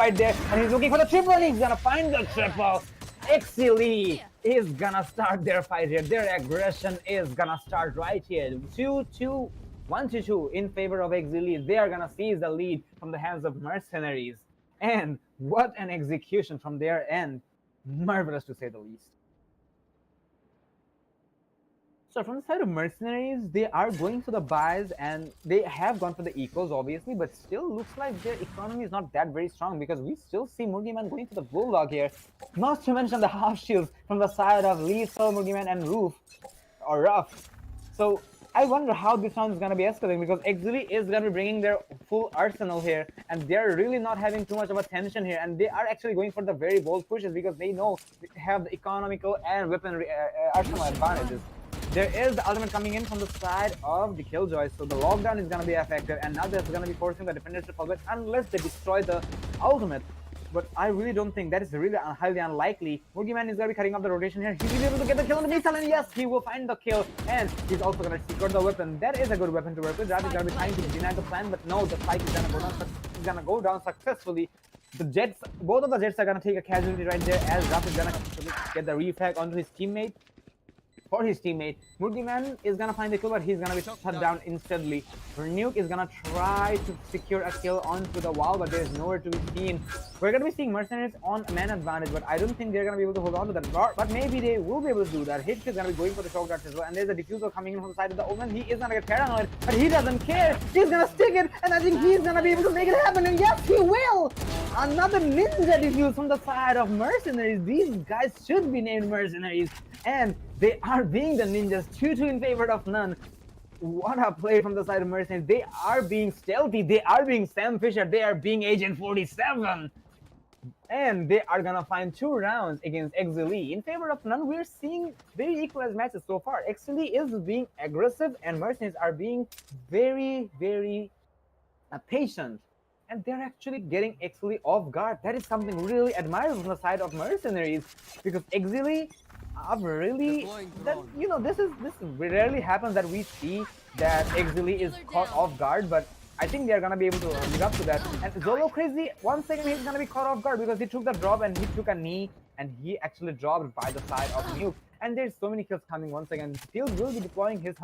right there, and he's looking for the triple, and he's gonna find the triple. Exili is gonna start their fight here. Their aggression is gonna start right here. 2-2, 1-2 in favor of Exili. They are gonna seize the lead from the hands of Mercenariez. And what an execution from their end. Marvelous to say the least. So from the side of Mercenariez, they are going for the buys and they have gone for the ecos obviously, but still looks like their economy is not that very strong because we still see Mugiman going for the Bulldog here. Not to mention the half shields from the side of Lethal, Mugiman and Ruff. So I wonder how this round is going to be escalating because Exili is going to be bringing their full arsenal here and they're really not having too much of a tension here and they are actually going for the very bold pushes because they know they have the economical and weapon arsenal advantages. There is the ultimate coming in from the side of the Killjoy, so the lockdown is going to be effective and now that's going to be forcing the defenders to fall back unless they destroy the ultimate. But I really don't think that is really highly unlikely. Mugiman is going to be cutting off the rotation here. He will be able to get the kill on the missile and yes, he will find the kill and he's also going to secure the weapon. That is a good weapon to work with. Rav is going to be trying to deny the plan, but no, the spike is going to go down successfully. The Jets, both of the Jets are going to take a casualty right there as Rav is going to get the refrag onto his teammate. For his teammate, Mugiman is gonna find the kill, but he's gonna be shut down instantly. Nuke is gonna try to secure a kill onto the wall, but there's nowhere to be seen. We're gonna be seeing Mercenaries on a man advantage, but I don't think they're gonna be able to hold on to that. But maybe they will be able to do that. Hitch is gonna be going for the shock darts as well, and there's a diffuser coming in from the side of the Omen. He is gonna get paranoid, but he doesn't care. He's gonna stick it, and I think he's gonna be able to make it happen, and yes, he will! Another ninja defuse from the side of Mercenaries. These guys should be named Mercenaries, and they are being the ninjas, 2-2 in favor of none. What a play from the side of Mercenaries. They are being stealthy, they are being Sam Fisher, they are being Agent 47. And they are gonna find 2 rounds against Exili. In favor of none, we're seeing very equalized matches so far. Exili is being aggressive and Mercenaries are being very, very patient. And they're actually getting Exili off guard. That is something really admirable from the side of Mercenaries because Exili really that this rarely happens that we see that Exili is caught off guard, but I think they're gonna be able to live up to that. And Zolo Crazy, once again he's gonna be caught off guard because he took the drop and he took a knee and he actually dropped by the side of Nuke. And there's so many kills coming once again. Field will be deploying his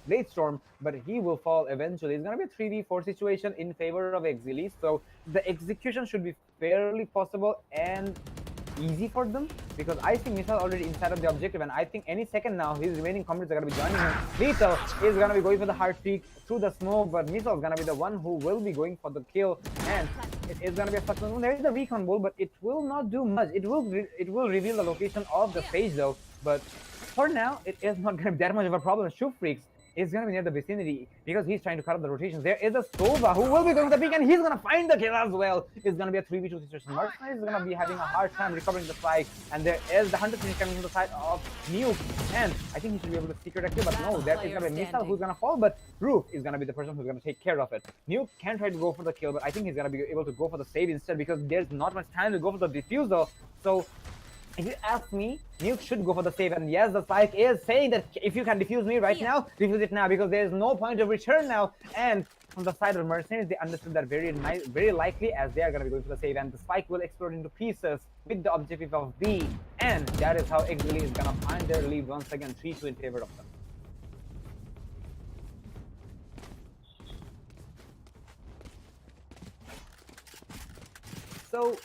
Blade Storm, but he will fall eventually. It's gonna be a 3v4 situation in favor of Exili, so the execution should be fairly possible and easy for them because I see Missile already inside of the objective and I think any second now his remaining comrades are going to be joining him. Lethal is going to be going for the hard peek through the smoke, but Missile is going to be the one who will be going for the kill and it is going to be a successful. There is a recon bull, but it will not do much. It will reveal the location of the stage though, but for now it is not going to be that much of a problem. Shoe Freaks is going to be near the vicinity because he's trying to cut up the rotations. There is a Sova who will be going for the peak and he's going to find the kill as well. It's going to be a 3v2 situation. Mercenary is going to be having a hard time recovering the spike and there is the Hunter finish coming from the side of Nuke and I think he should be able to secure the kill, but no, there is going to be a Missile who's going to fall, but Roof is going to be the person who's going to take care of it. Nuke can try to go for the kill, but I think he's going to be able to go for the save instead because there's not much time to go for the defusal. So if you ask me, Nuke should go for the save, and yes, the spike is saying that if you can defuse me right now, defuse it now because there is no point of return now. And from the side of Mercenaries, they understood that very likely as they are going to be going for the save, and the spike will explode into pieces with the objective of B, and that is how Exili is going to find their lead once again, 3-2 in favor of them. So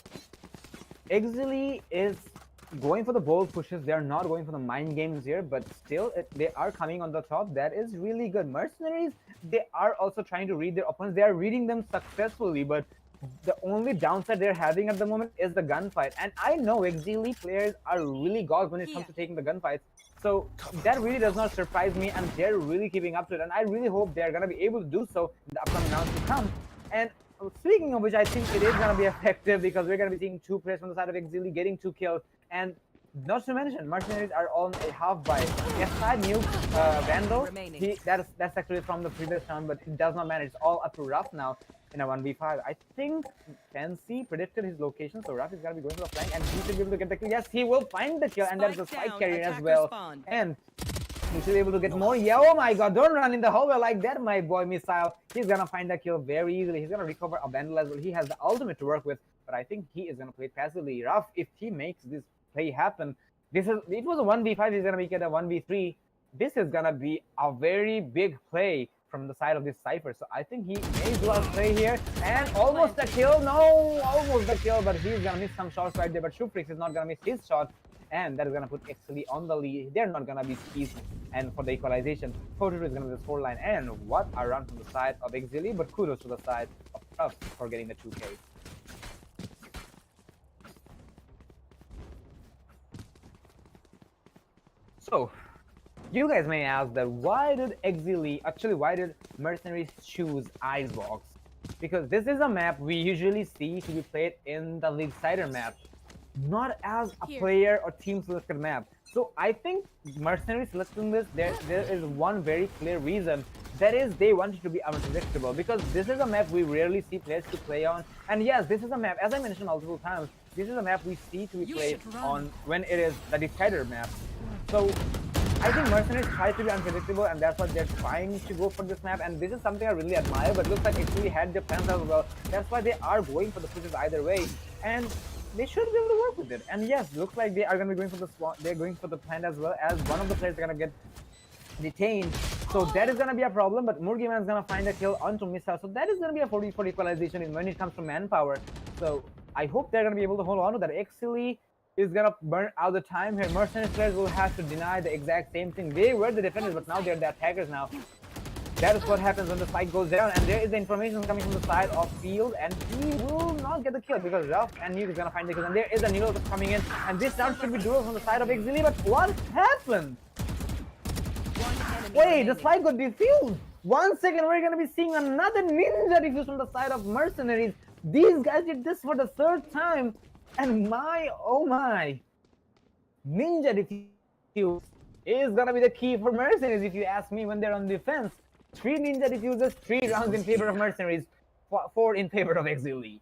Exili is going for the bold pushes. They are not going for the mind games here, but still they are coming on the top. That is really good. Mercenaries, they are also trying to read their opponents. They are reading them successfully, but the only downside they're having at the moment is the gunfight. And I know Exili players are really gods when it comes to taking the gunfights, so that really does not surprise me and they're really keeping up to it, and I really hope they're going to be able to do so in the upcoming rounds to come. And speaking of which, I think it is going to be effective because we're going to be seeing 2 players from the side of Exili getting 2 kills. And not to mention, Mercenaries are on a half buy. Yes, side Nuke, Vandal, that's actually from the previous round, but it does not matter. It's all up to Ruff now in a 1v5. I think Fancy predicted his location, so Ruff is going to be going for the flank, and he should be able to get the kill. Yes, he will find the kill, and that is a spike carrier as well. And He should be able to get more. Yeah, oh my god, don't run in the hallway like that, my boy Missile. He's gonna find that kill very easily. He's gonna recover a Vandal as well. He has the ultimate to work with, but I think he is gonna play passively. Rough, if he makes this play happen, it was a 1v5, he's gonna make it a 1v3. This is gonna be a very big play from the side of this Cypher. So I think he may do a play here. And almost a kill. No, almost a kill, but he's gonna miss some shots right there. But Shufrix is not gonna miss his shot. And that is gonna put Exili on the lead. They're not gonna be squeezed. And for the equalization, 4-2 is gonna be the scoreline. And what a run from the side of Exili, but kudos to the side of Ruff for getting the 2K. So, you guys may ask that why did Mercenaries choose Icebox? Because this is a map we usually see to be played in the League Cider map, not as a player or team selected map. So I think Mercenaries selecting this, there is one very clear reason. That is, they want it to be unpredictable, because this is a map we rarely see players to play on. And yes, this is a map, as I mentioned multiple times, this is a map we see to be played on when it is the Decider map. So I think Mercenaries try to be unpredictable, and that's what they're trying to go for this map. And this is something I really admire, but looks like actually had their plans as well. That's why they are going for the pushes either way, and they should be able to work with it. And yes, looks like they are going to be going for the spawn. They're going for the plant as well, as one of the players are going to get detained. So that is going to be a problem, but Murgiman is going to find a kill onto Missile. So that is going to be a 40-40 equalization when it comes to manpower. So I hope they're going to be able to hold on to that. Exili is going to burn out the time here. Mercenaries players will have to deny the exact same thing. They were the defenders, but now they're the attackers now. That is what happens when the fight goes down, and there is the information coming from the side of Field, and he will not get the kill because Ruff and Nuke is gonna find the kill, and there is a Nilo coming in, and this round should be duel from the side of Exili, but what happened? Wait, the fight got defused! 1 second, we're gonna be seeing another ninja defuse from the side of Mercenaries. These guys did this for the third time, and my, oh my, ninja defuse is gonna be the key for Mercenaries if you ask me when they're on defense. 3 ninja diffusers, 3 rounds in favor of Mercenaries, 4 in favor of Exili.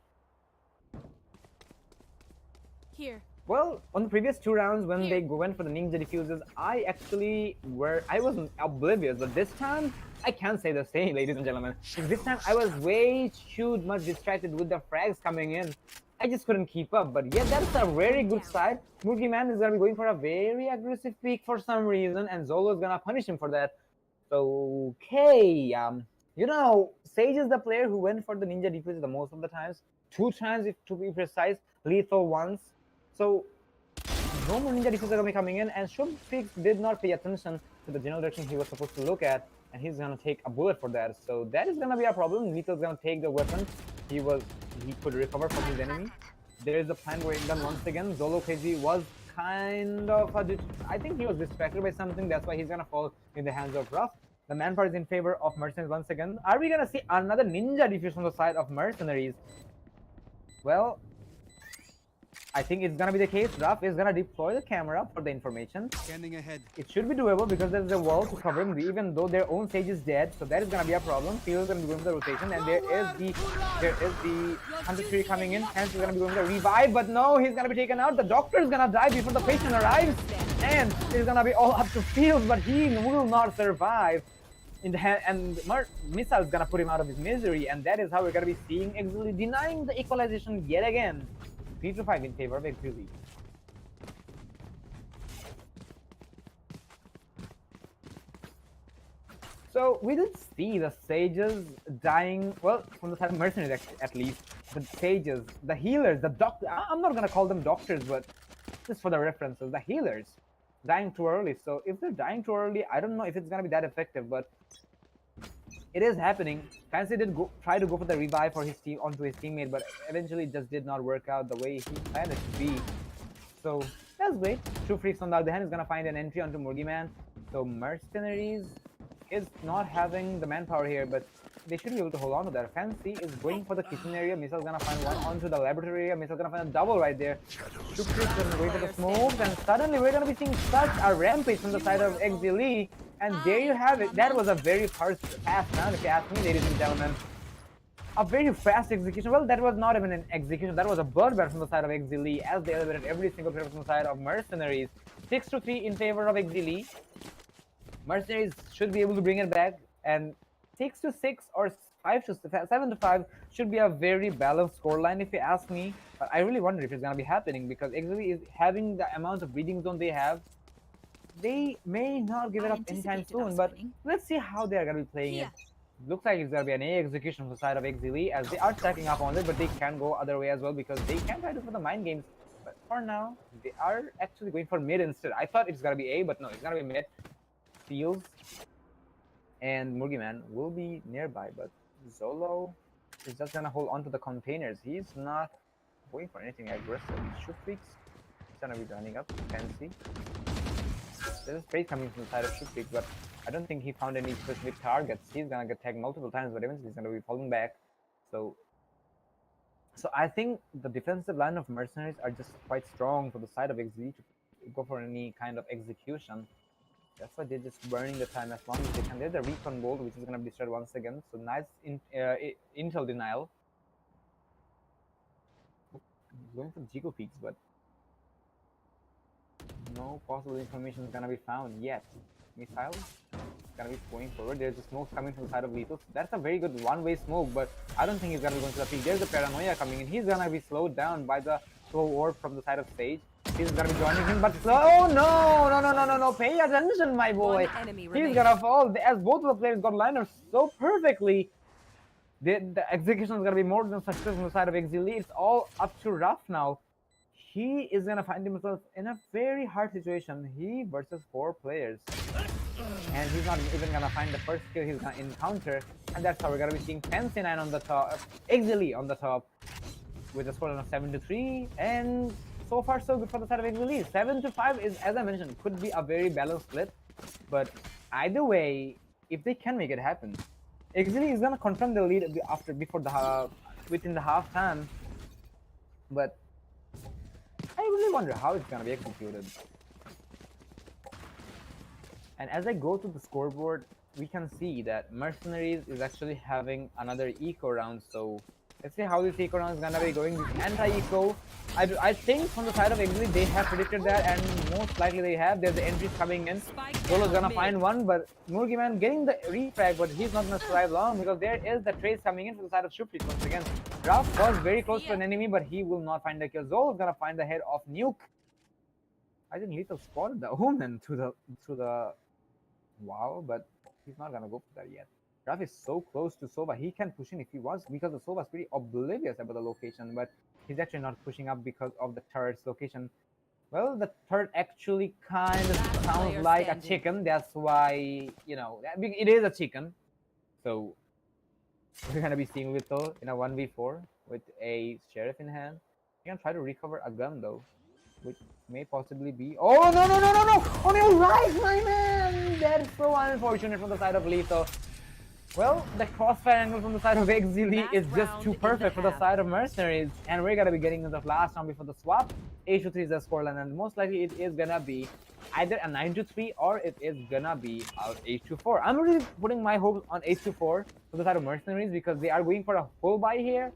Here. Well, on the previous 2 rounds when they went for the ninja diffusers, I wasn't oblivious, but this time I can't say the same, ladies and gentlemen. This time I was way too much distracted with the frags coming in. I just couldn't keep up, but yeah, that's a very good side. Murgiman is gonna be going for a very aggressive peek for some reason, and Zolo is gonna punish him for that. Okay, you know, Sage is the player who went for the ninja defuse the most of the times. 2 times, if to be precise, lethal once. So no more ninja diffuse are gonna be coming in, and Shubfix did not pay attention to the general direction he was supposed to look at, and he's gonna take a bullet for that. So that is gonna be a problem. Lethal's gonna take the weapon. He could recover from his enemy. There is a plan going done once again. Zolo KG was kind of I think he was distracted by something. That's why he's gonna fall in the hands of Ruff. The manpower is in favor of Mercenaries once again. Are we gonna see another ninja defuse from the side of Mercenaries? Well, I think it's gonna be the case. Ruff is gonna deploy the camera for the information. Scanning ahead. It should be doable because there's a wall to cover him, even though their own Sage is dead. So that is gonna be a problem. Field is gonna be going for the rotation, and there is the Hunter Tree coming in. Hence, he's gonna be going for the revive, but no, he's gonna be taken out. The doctor is gonna die before the patient arrives, and it's gonna be all up to Field, but he will not survive. In the hand, and Missile is gonna put him out of his misery, and that is how we're gonna be seeing Exili denying the equalization yet again. 3-5 in favor of Exili. So we did see the Sages dying, well, from the side of Mercenaries at least. The Sages, the healers, the doctor, I'm not gonna call them doctors, but just for the references, the healers dying too early. So if they're dying too early, I don't know if it's gonna be that effective, but it is happening. Fancy did try to go for the revive for his team onto his teammate, but eventually it just did not work out the way he planned it to be. So that's great. True Freaks on the other hand is gonna find an entry onto Murgiman. So Mercenaries is not having the manpower here, but they should be able to hold on to that. Fancy is going for the kitchen area. Missile's gonna find one onto the laboratory area. Missile's gonna find a double right there. True Freaks is going for the smokes, and suddenly we're gonna be seeing such a rampage from the side of Exili. And there you have it. That was a very fast round, if you ask me, ladies and gentlemen. A very fast execution. Well, that was not even an execution. That was a bloodbath from the side of Exili, as they elevated every single player from the side of Mercenaries. 6-3 in favor of Exili. Mercenaries should be able to bring it back, and 6-6 or 7-5 should be a very balanced scoreline if you ask me. But I really wonder if it's gonna be happening because XLE is having the amount of breeding zone they have. They may not give it up anytime soon, but let's see how they are gonna be playing it. Looks like it's gonna be an A execution from the side of XLE as they are stacking up on it, but they can go other way as well because they can try to for the mind games. But for now, they are actually going for mid instead. I thought it's gonna be A, but no, it's gonna be mid. Feels and Mugiman will be nearby, but Zolo is just gonna hold on to the containers. He's not going for anything aggressive. Shoot Freaks is gonna be running up. Fancy. There's a spray coming from the side of Shoot Freaks, but I don't think he found any specific targets. He's gonna get tagged multiple times, but eventually he's gonna be falling back. So I think the defensive line of Mercenaries are just quite strong for the side of XZ to go for any kind of execution. That's why they're just burning the time as long as they can. There's a recon bolt which is gonna be destroyed once again. So nice intel denial. Going for Jigo peaks, but no possible information is gonna be found yet. Missile gonna be going forward. There's a smoke coming from the side of Lethal. That's a very good one-way smoke, but I don't think he's gonna be going to the peak. There's a paranoia coming in. He's gonna be slowed down by the slow orb from the side of Sage. He's gonna be joining him, but oh no! Pay attention, my boy. He's gonna fall as both of the players got lined up so perfectly. The execution is gonna be more than successful on the side of XZ. It's all up to Ruff now. He is gonna find himself in a very hard situation. He versus 4 players. And he's not even gonna find the first kill he's gonna encounter. And that's how we're gonna be seeing Fancy9 on the top, XZ on the top, with a score of 7-3. And so far so good for the side of XZ. 7-5 is, as I mentioned, could be a very balanced split. But either way, if they can make it happen, XZ is gonna confirm the lead within the half time. But I really wonder how it's gonna be executed. And as I go to the scoreboard, we can see that Mercenaries is actually having another eco round. So let's see how this eco round is gonna be going. This anti-eco, I think from the side of XZ they have predicted that, and most likely they have. There's the entries coming in. Solo's gonna find one, but Murgiman getting the refrag, but he's not gonna survive long because there is the trace coming in from the side of Shupri once again. Ralph was very close to an enemy, but he will not find the kill. Zolo's gonna find the head of Nuke. I think Lethal spotted the Omen to the wow, but he's not gonna go for that yet. Ralph is so close to Sova. He can push in if he wants because the Sova's pretty oblivious about the location, but he's actually not pushing up because of the turret's location. Well, the turret actually kind of sounds like a chicken. That's why, you know, it is a chicken. So we're gonna be seeing Lethal in a 1v4 with a sheriff in hand. He can try to recover a gun though, which may possibly be. Oh no! On your right, my man! That's so unfortunate from the side of Lethal. Well, the crossfire angle from the side of XZ is just too perfect for the side of Mercenaries, and we're gonna be getting into the last round before the swap. H2-3 is the scoreline, and most likely it is gonna be either a 9-3 or it is gonna be out H2-4. I'm really putting my hopes on H2-4 for the side of Mercenaries because they are going for a full buy here.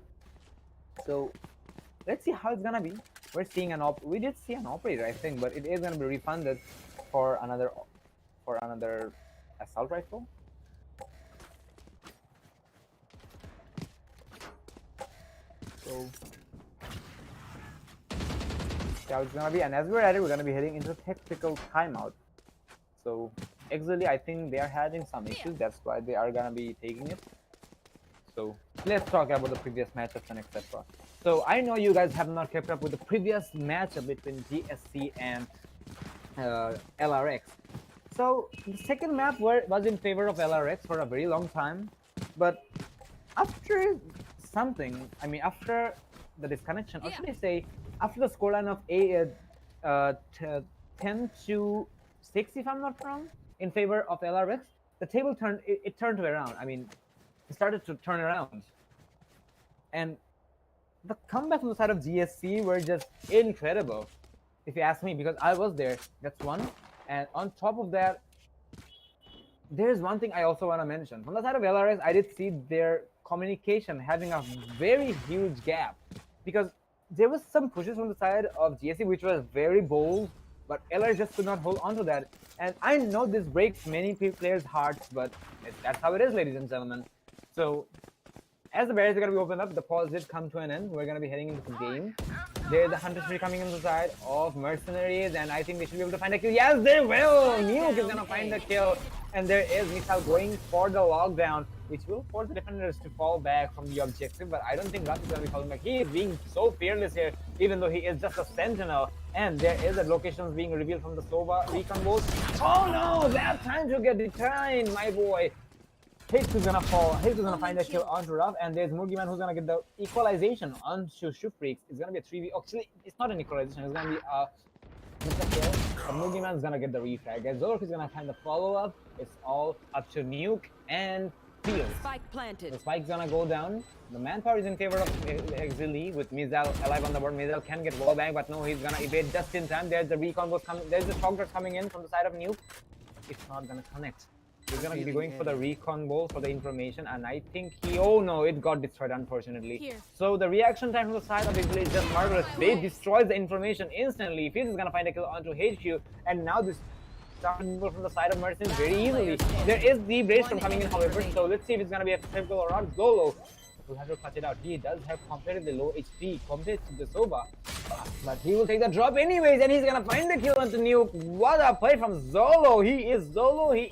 So let's see how it's gonna be. We're seeing we did see an operator, I think, but it is gonna be refunded for another assault rifle. So yeah, it's gonna be, and as we're at it, we're gonna be heading into tactical timeout. So XZ, I think they are having some issues. That's why they are gonna be taking it. So let's talk about the previous matchups and etc. So I know you guys have not kept up with the previous matchup between GSC and LRX. So the second map was in favor of LRX for a very long time, but after after the disconnection, or should I say, after the scoreline of 10-6, if I'm not wrong, in favor of LRX, the table turned. It turned around. I mean, it started to turn around, and the comeback from the side of GSC were just incredible, if you ask me, because I was there. That's one, and on top of that, there's one thing I also want to mention. From the side of LRS, I did see their communication having a very huge gap, because there was some pushes from the side of GSC which was very bold, but LR just could not hold on to that. And I know this breaks many players' hearts, but that's how it is, ladies and gentlemen. So as the barriers are going to be opened up, the pause did come to an end. We're going to be heading into the game. There's the Hunters coming in the side of Mercenariez, and I think they should be able to find a kill. Yes, they will! Nuke is going to find the kill, and there is Missile going for the lockdown, which will force the defenders to fall back from the objective, but I don't think Rat is going to be falling back. He is being so fearless here, even though he is just a sentinel, and there is a location being revealed from the Sova recon bolt. Oh no, they have time to get declined, my boy. Higgs is gonna fall. Higgs is gonna find a kill onto Ruff, and there's Mugiman who's gonna get the equalization onto Shufreaks. It's gonna be a 3v. Actually, it's not an equalization. It's gonna be a kill. But Mugiman's gonna get the refrag. Guys, Zork is gonna find the follow-up. It's all up to Nuke and Fields. Spike planted. The spike's gonna go down. The manpower is in favor of Exili with Mizal alive on the board. Mizal can get wallbang, but no, he's gonna evade just in time. There's the recon both coming. There's the shock that's coming in from the side of Nuke. It's not gonna connect. He's gonna be going for the recon bowl for the information, and I think oh no, it got destroyed unfortunately. Here. So the reaction time from the side of Exili is just marvelous. They destroyed the information instantly. Fields is gonna find a kill onto HQ, and now this starting from the side of Mercenariez very easily. There is the Brainstorm coming in, however, so let's see if it's gonna be a typical or not. Zolo will have to clutch it out. He does have comparatively low HP compared to the Sova, but he will take the drop anyways, and he's gonna find the kill onto Nuke. What a play from Zolo! He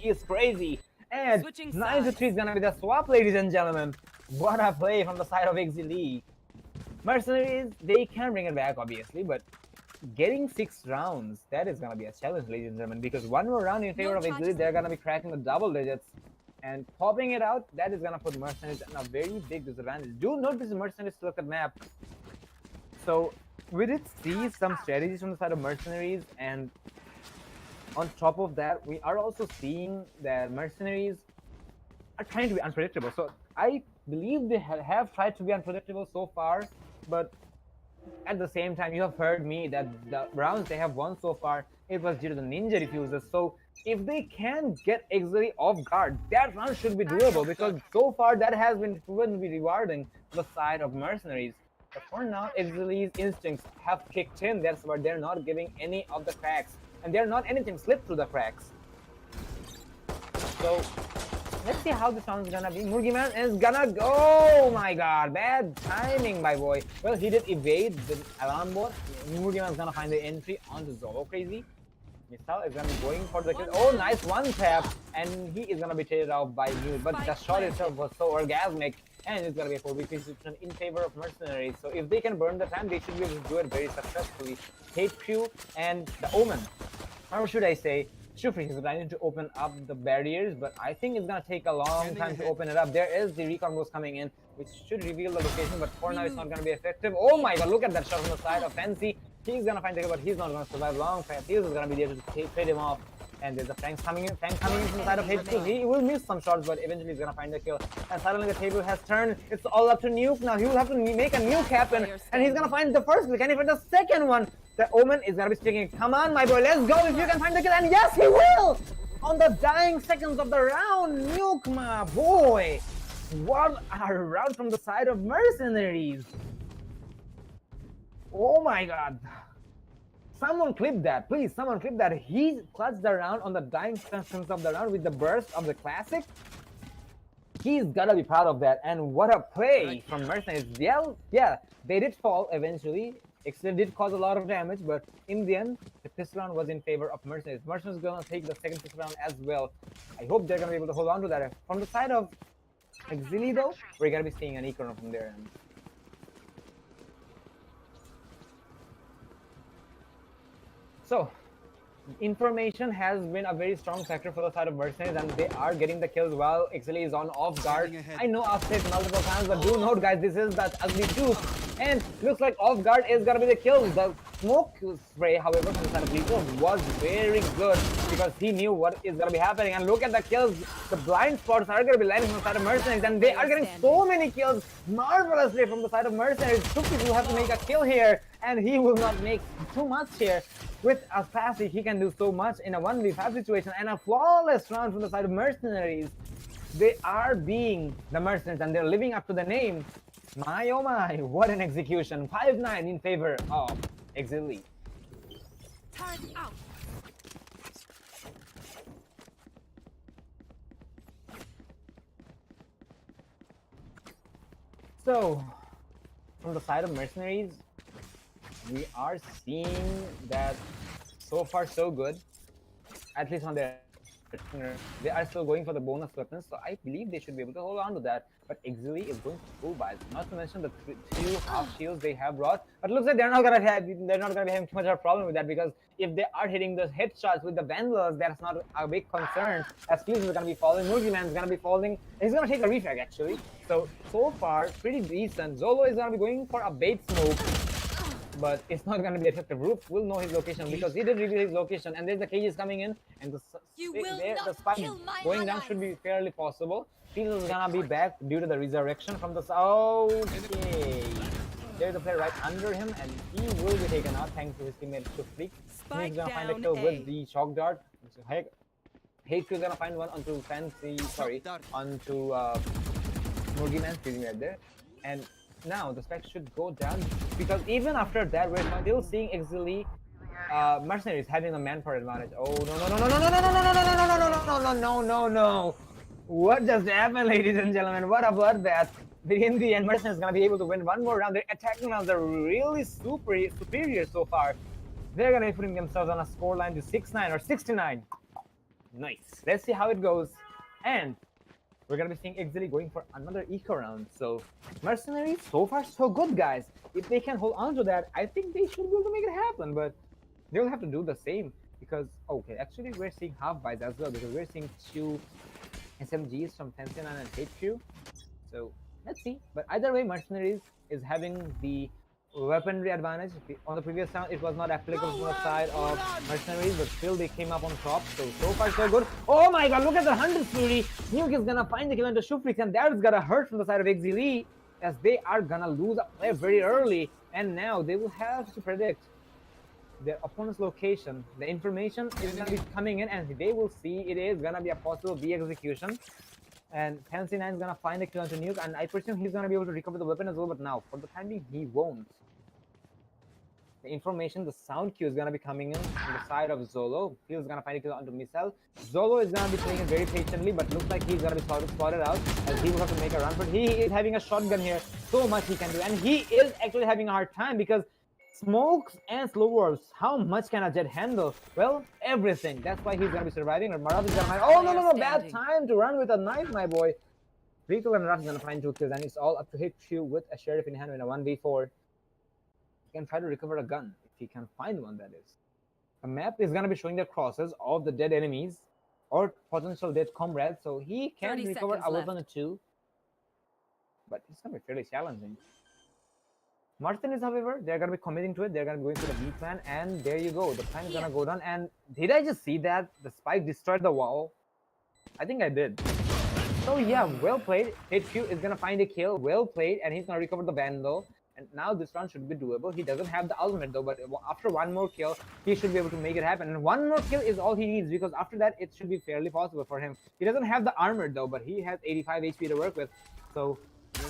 is crazy. And 9-3 is gonna be the swap, ladies and gentlemen. What a play from the side of Exili. Mercenaries, they can bring it back obviously, but getting 6 rounds, that is gonna be a challenge, ladies and gentlemen, because one more round in favor of Exili, they're gonna be cracking the double digits. And popping it out, that is gonna put Mercenaries in a very big disadvantage. Do note this is Mercenaries to look at map. So we did see some strategies from the side of Mercenaries, and on top of that, we are also seeing that Mercenaries are trying to be unpredictable. So I believe they have tried to be unpredictable so far, but at the same time, you have heard me that the rounds they have won so far, it was due to the ninja diffusers. So if they can get Exili off guard, that round should be doable, because so far that has been proven to be rewarding the side of Mercenaries. But for now, Exili's instincts have kicked in. That's why they're not giving any of the cracks, and they're not anything slip through the cracks. So let's see how this round is gonna be. Mugiman is gonna go. Oh my god, bad timing, my boy. Well, he did evade the alarm bot. Mugiman's gonna find the entry onto Zolo. Crazy. Missile is gonna be going for the kill. Oh, nice one tap, and he is gonna be traded out by Nuke. But the shot itself was so orgasmic, and it's gonna be a 4v3 situation in favor of Mercenaries. So if they can burn the time, they should be able to do it very successfully. HQ and the Omen, or should I say, Shufri is trying to open up the barriers, but I think it's gonna take a long time to open it up. There is the recon bows coming in, which should reveal the location, but for now it's not gonna be effective. Oh my god, look at that shot from the side of Fancy. He's gonna find the kill, but he's not gonna survive long. Fields is gonna be there to trade him off. And there's a Frank coming in from the side of HQ. He will miss some shots, but eventually he's gonna find the kill. And suddenly the table has turned. It's all up to Nuke now. He will have to make a nuke happen, and he's gonna find the first kill. Can he find the second one? The Omen is gonna be sticking. Come on, my boy, let's go if you can find the kill. And yes, he will! On the dying seconds of the round, Nuke, my boy. What a round from the side of Mercenaries. Oh my god. Someone clip that, please. Someone clip that. He clutched the round on the dying seconds of the round with the burst of the classic. He's gotta be proud of that. And what a play from Mercenaries. Yeah, they did fall eventually. Exili did cause a lot of damage, but in the end, the pistol round was in favor of Mercenaries. Mercenaries gonna take the second pistol round as well. I hope they're gonna be able to hold on to that. From the side of Exili though, we're gonna be seeing an eco from there. So, information has been a very strong factor for the side of Mercenaries, and they are getting the kills while Exili is on off guard. I know I've said multiple times, but do note, guys, this is that ugly truth. And looks like off guard is gonna be the kill. The smoke spray, however, from the side of Rico was very good, because he knew what is gonna be happening. And look at the kills. The blind spots are gonna be landing from the side of Mercenaries, and they are getting so many kills marvelously from the side of Mercenaries. Tupi will have to make a kill here, and he will not make too much here. With a Sassy, he can do so much in a 1v5 situation, and a flawless round from the side of Mercenaries. They are being the Mercenaries, and they're living up to the name. My oh my, what an execution. 5-9 in favor of Exili. Time out. So, from the side of Mercenaries, we are seeing that so far so good, at least on their they are still going for the bonus weapons, so I believe they should be able to hold on to that. But Exili is going for full buys, not to mention the two half shields they have brought. But it looks like they're not gonna be having too much of a problem with that, because if they are hitting those headshots with the Vandals, that's not a big concern. As Fuse is gonna be falling, Murgiman is gonna be falling. He's gonna take a refrag actually. So far pretty decent. Zolo is gonna be going for a bait smoke, but it's not gonna be effective. Roof will know his location because he did reveal his location, and there's the cages coming in, and the spike going down should be fairly possible. Fields is gonna be back due to the resurrection from the okay. There's a player right under him, and he will be taken out thanks to his teammate Shuflik. He's gonna find a kill with the shock dart. He's gonna find one onto onto Mugiman feeling right there, and now the specs should go down, because even after that we're still seeing Exili Mercenaries having a manpower advantage. Oh no! What just happened, ladies and gentlemen? What a bloodbath! In the end, Mercenaries is gonna be able to win one more round. Their attacking rounds are really superior so far. They're gonna be putting themselves on a scoreline to 6-9 or 6-9. Nice. Let's see how it goes. And we're gonna be seeing Exili going for another eco round. So Mercenaries, so far so good, guys. If they can hold on to that, I think they should be able to make it happen, but they'll have to do the same, because okay, actually we're seeing half buys as well, because we're seeing 2 SMGs from Tension and HQ. So let's see. But either way, Mercenaries is having the weaponry advantage. On the previous round, it was not applicable to the side of Mercenaries, but still they came up on top. So far so good. Oh my god, look at the 100 Fury. Nuke is gonna find the kill into Shufrix, and that is gonna hurt from the side of Exili, as they are gonna lose a play very early, and now they will have to predict their opponent's location. The information is gonna be coming in, and they will see it is gonna be a possible B execution. And Fancy9 is gonna find a kill onto Nuke, and I presume he's gonna be able to recover the weapon as well, but now, for the time being, he won't. The information, the sound cue is gonna be coming in on the side of Zolo. He's gonna find a kill onto Missile. Zolo is gonna be playing it very patiently, but looks like he's gonna be spotted out, as he will have to make a run. But he is having a shotgun here, so much he can do, and he is actually having a hard time, because smokes and slow wars, how much can a Jet handle? Well, everything. That's why he's gonna be surviving. Or Marav is gonna find. Oh no! Bad time to run with a knife, my boy. Rico and Raf is gonna find 2 kills, and it's all up to HQ with a sheriff in hand in a 1v4. He can try to recover a gun if he can find one. That is. The map is gonna be showing the crosses of the dead enemies or potential dead comrades, so he can recover a weapon or 2. But it's gonna be fairly challenging. Mercenaries, however, they're gonna be committing to it. They're gonna be going to the B plan, and there you go. The plan is gonna go down. And did I just see that the spike destroyed the wall? I think I did. So yeah, well played. HQ is gonna find a kill. Well played, and he's gonna recover the Vandal. And now this round should be doable. He doesn't have the ultimate though, but after one more kill, he should be able to make it happen. And one more kill is all he needs, because after that, it should be fairly possible for him. He doesn't have the armor though, but he has 85 HP to work with. So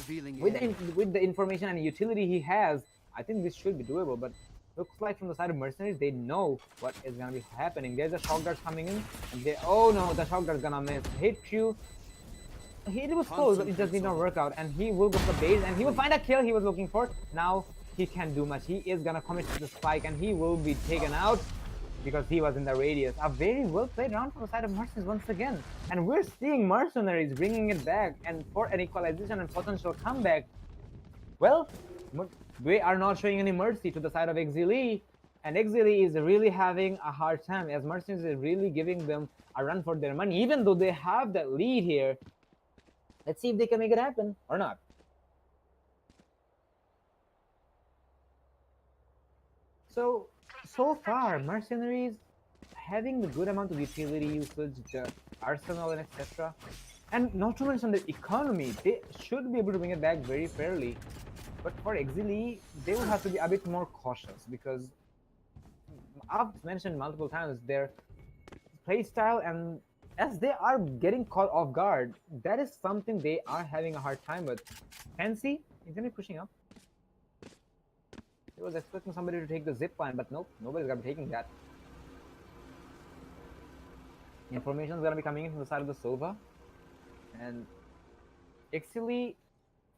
with the information and utility he has, I think this should be doable. But looks like from the side of Mercenaries, they know what is gonna be happening. There's a shock dart coming in, and oh no, the shock dart's gonna miss. HQ, it was close, but it just did not work out. And he will go for the base, and he will find a kill he was looking for. Now he can't do much. He is gonna commit to the spike, and he will be taken out, because he was in the radius. A very well played round from the side of Mercenaries once again. And we're seeing Mercenaries bringing it back, and for an equalization and potential comeback. Well, we are not showing any mercy to the side of Exili, and Exili is really having a hard time, as Mercenaries is really giving them a run for their money, even though they have that lead here. Let's see if they can make it happen or not. So far, Mercenaries having the good amount of utility usage, the arsenal and etc. And not to mention the economy, they should be able to bring it back very fairly. But for Exili, they will have to be a bit more cautious, because I've mentioned multiple times their playstyle, and as they are getting caught off guard, that is something they are having a hard time with. Fancy, he's gonna be pushing up. He was expecting somebody to take the zip line, but nope, nobody's gonna be taking that. Information is gonna be coming in from the side of the Sova, and Exili,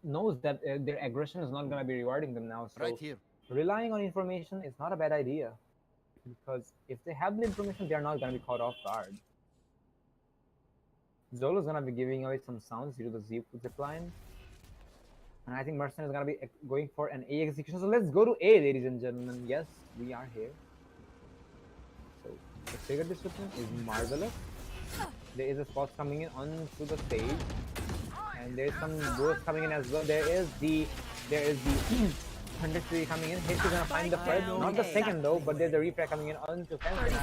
knows that their aggression is not gonna be rewarding them now. So Right here. relying on information is not a bad idea, because if they have the information, they are not gonna be caught off guard. Zolo's gonna be giving away some sounds due to the zip line. And I think Mercenary is gonna be going for an A execution. So let's go to A, ladies and gentlemen. Yes, we are here. So the figure description is marvelous. There is a spot coming in onto the stage, and there is some bullets coming in as well. There is the 103 coming in. He's gonna find the first, not the second though, but there's a replay coming in onto Fence,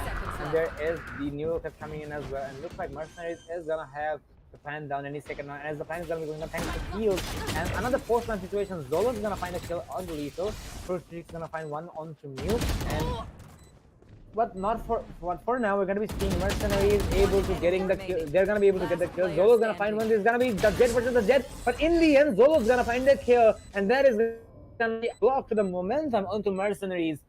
and there is the new effect coming in as well. And looks like Mercenaries is gonna have the plan down any second now, and as the plan is gonna be going up thanks to heals. And another post-plan situation, Zolo's gonna find a kill on the lethal. First Streak's gonna find one onto Mute, and but not for now. We're gonna be seeing Mercenaries able to getting the kill. They're gonna be able to get the kill. Zolo's gonna find one. There's gonna be the Jet versus the Jet, but in the end, Zolo's gonna find the kill, and that is gonna be a block to the momentum onto Mercenaries.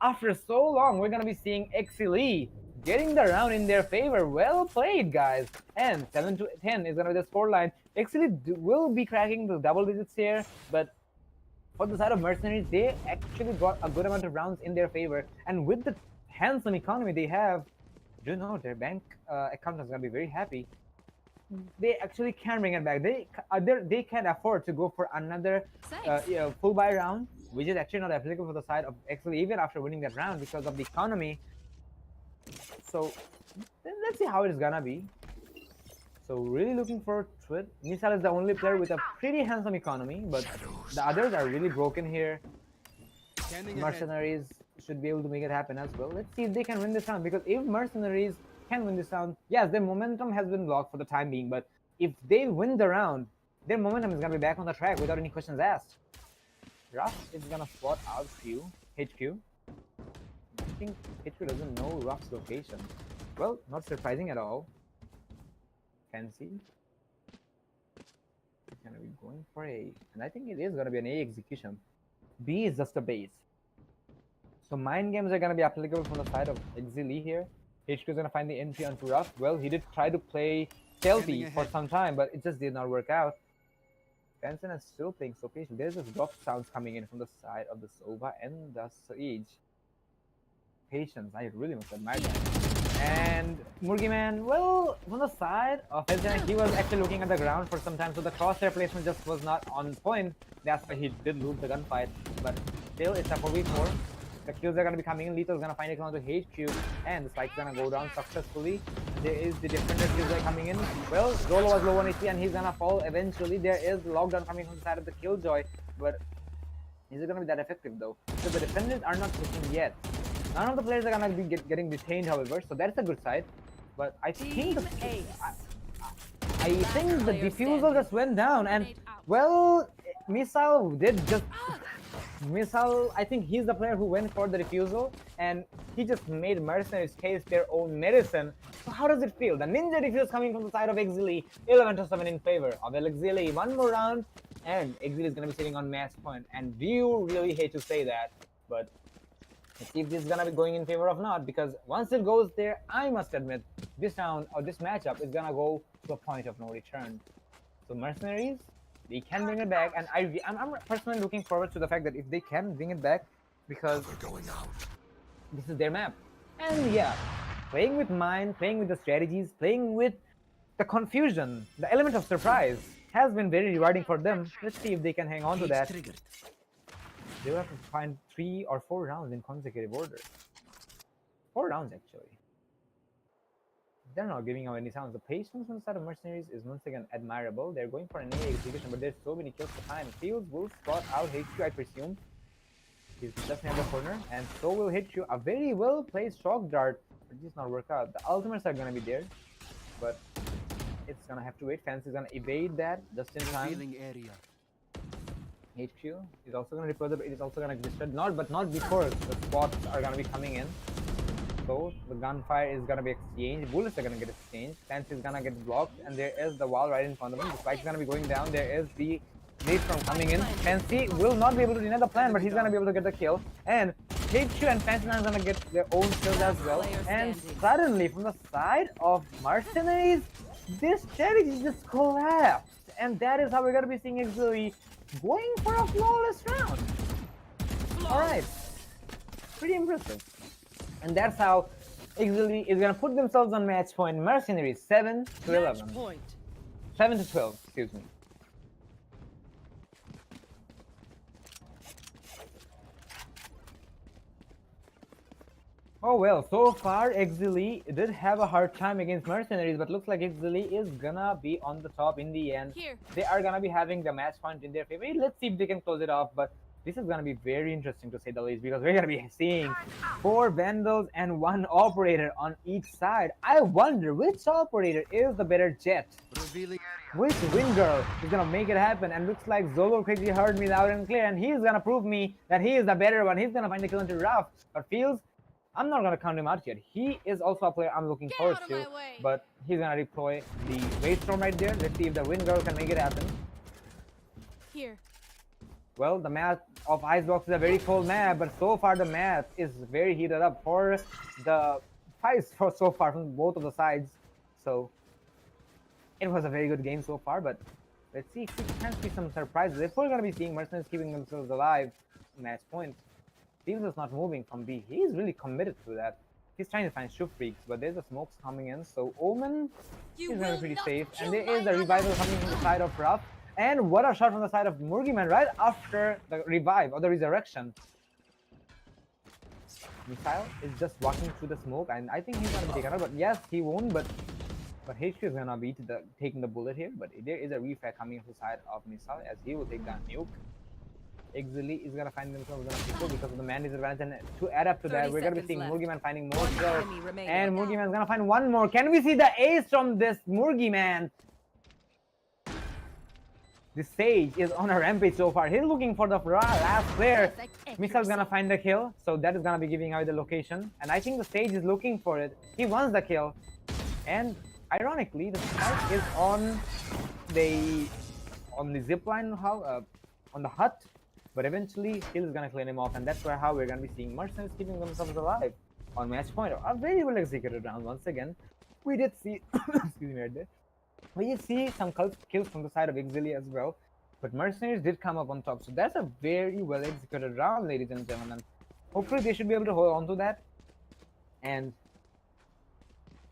After so long, we're gonna be seeing Exili getting the round in their favor. Well played, guys. And 7-10 is gonna be the scoreline. Exili will be cracking the double digits here, but for the side of Mercenaries, they actually got a good amount of rounds in their favor, and with the handsome economy they have, you know, their bank account is gonna be very happy. They actually can bring it back. They can afford to go for another full buy round, which is actually not applicable for the side of Exili even after winning that round because of the economy. So let's see how it's gonna be. So really looking forward to it. Misal is the only player with a pretty handsome economy, but the others are really broken here. Mercenaries should be able to make it happen as well. Let's see if they can win this round, because if Mercenaries can win this round, yes, their momentum has been blocked for the time being, but if they win the round, their momentum is gonna be back on the track without any questions asked. Ruff is gonna spot out HQ. I think HQ doesn't know Ruff's location. Well, not surprising at all. Fancy. He's gonna be going for A, and I think it is gonna be an A execution. B is just a base. So mind games are gonna be applicable from the side of Exili here. HQ is gonna find the entry onto Ruff. Well, he did try to play stealthy for some time, but it just did not work out. Benson is still playing so patient. There's just drop sounds coming in from the side of the Sova and the Sage. Patience, I really must admire that. And Murgiman, well, from the side of Benson, he was actually looking at the ground for some time, so the crosshair placement just was not on point. That's why he did lose the gunfight. But still, it's a 4v4. The kills are gonna be coming in. Lethal's gonna find it onto HQ, and the spike's gonna go down successfully. There is the defender kills are coming in. Well, Zolo was low on HP, and he's gonna fall eventually. There is lockdown coming from the side of the Killjoy, but is it gonna be that effective though? So the defenders are not pushing yet. None of the players are gonna be getting detained, however, so that's a good side. But I think I think the defusal just went down, and well, Misal did just. Misal, I think he's the player who went for the refusal, and he just made Mercenaries case their own medicine. So how does it feel? The ninja defuse coming from the side of Exili, 11-7 in favor of Exili. One more round, and Exili is gonna be sitting on match point. And do you really hate to say that, but let's see if this is gonna be going in favor of not, because once it goes there, I must admit, this round or this matchup is gonna go to a point of no return. So Mercenaries, they can bring it back, and I'm personally looking forward to the fact that if they can bring it back, because this is their map. And yeah, playing with mind, playing with the strategies, playing with the confusion, the element of surprise has been very rewarding for them. Let's see if they can hang on to that. They will have to find 3 or 4 rounds in consecutive order. 4 rounds actually. They're not giving out any sounds. The patience on the side of Mercenaries is once again admirable. They're going for an A execution, but there's so many kills to time. Fields will spot out HQ, I presume. He's just near the corner, and so will HQ. A very well placed shock dart, but this not work out. The ultimates are gonna be there, but it's gonna have to wait. Fancy's gonna evade that just in time. HQ is also gonna repel it is also gonna destroy, not before the spots are gonna be coming in. So the gunfire is gonna be exchanged, bullets are gonna get exchanged, Fancy is gonna get blocked, and there is the wall right in front of him. The spike is gonna be going down. There is the nade from coming in. Fancy will not be able to deny the plan, but he's gonna be able to get the kill. And HQ and Fancy are gonna get their own kills as well. And suddenly, from the side of Mercenaries, this strategy just collapsed. And that is how we're gonna be seeing Exili going for a flawless round. Alright, pretty impressive. And that's how Exili is gonna put themselves on match point. Mercenariez 7 to 11. 7 to 12, excuse me. Oh well, so far Exili did have a hard time against Mercenariez, but looks like Exili is gonna be on the top in the end. Here. They are gonna be having the match point in their favor. Let's see if they can close it off, but this is gonna be very interesting to say the least, because we're gonna be seeing 4 Vandals and 1 Operator on each side. I wonder which Operator is the better jet? Which Wind Girl is gonna make it happen? And looks like Zolo Crazy heard me loud and clear, and he's gonna prove me that he is the better one. He's gonna find the kill into Rough, but feels I'm not gonna count him out yet. He is also a player I'm looking forward to, but he's gonna deploy the Wave Storm right there. Let's see if the Wind Girl can make it happen. Here. Well, the map of Icebox is a very cold map, but so far the map is very heated up for the fights for so far from both of the sides. So it was a very good game so far, but let's see if we can see some surprises. If we're gonna be seeing Mercenaries keeping themselves alive, match point. Teams is not moving from B. He's really committed to that. He's trying to find Shoe Freaks, but there's the smokes coming in, so Omen is gonna be pretty safe. And there is a revival coming from the side of Rough. And what a shot from the side of Murgiman right after the revive or the resurrection. Missile is just walking through the smoke, and I think he's gonna be taken out. But yes, he won't. But HQ is gonna be taking the bullet here. But there is a refrag coming from the side of Missile as he will take that nuke. Exili is gonna find themselves on a people because of the man disadvantage, and to add up to that, we're gonna be seeing Murgiman finding more kills, and Murgiman's gonna find one more. Can we see the ace from this Murgiman? The Sage is on a rampage so far. He's looking for the last player. Missile's gonna find the kill, so that is gonna be giving away the location. And I think the Sage is looking for it. He wants the kill, and ironically, the spike is on the zipline, on the hut. But eventually, Hill is gonna clean him off, and that's how we're gonna be seeing Mercenaries keeping themselves alive on match point. A very well executed round once again. We did see, excuse me right there. We did see some kills from the side of Exili as well, but Mercenaries did come up on top. So that's a very well executed round, ladies and gentlemen. Hopefully, they should be able to hold on to that. And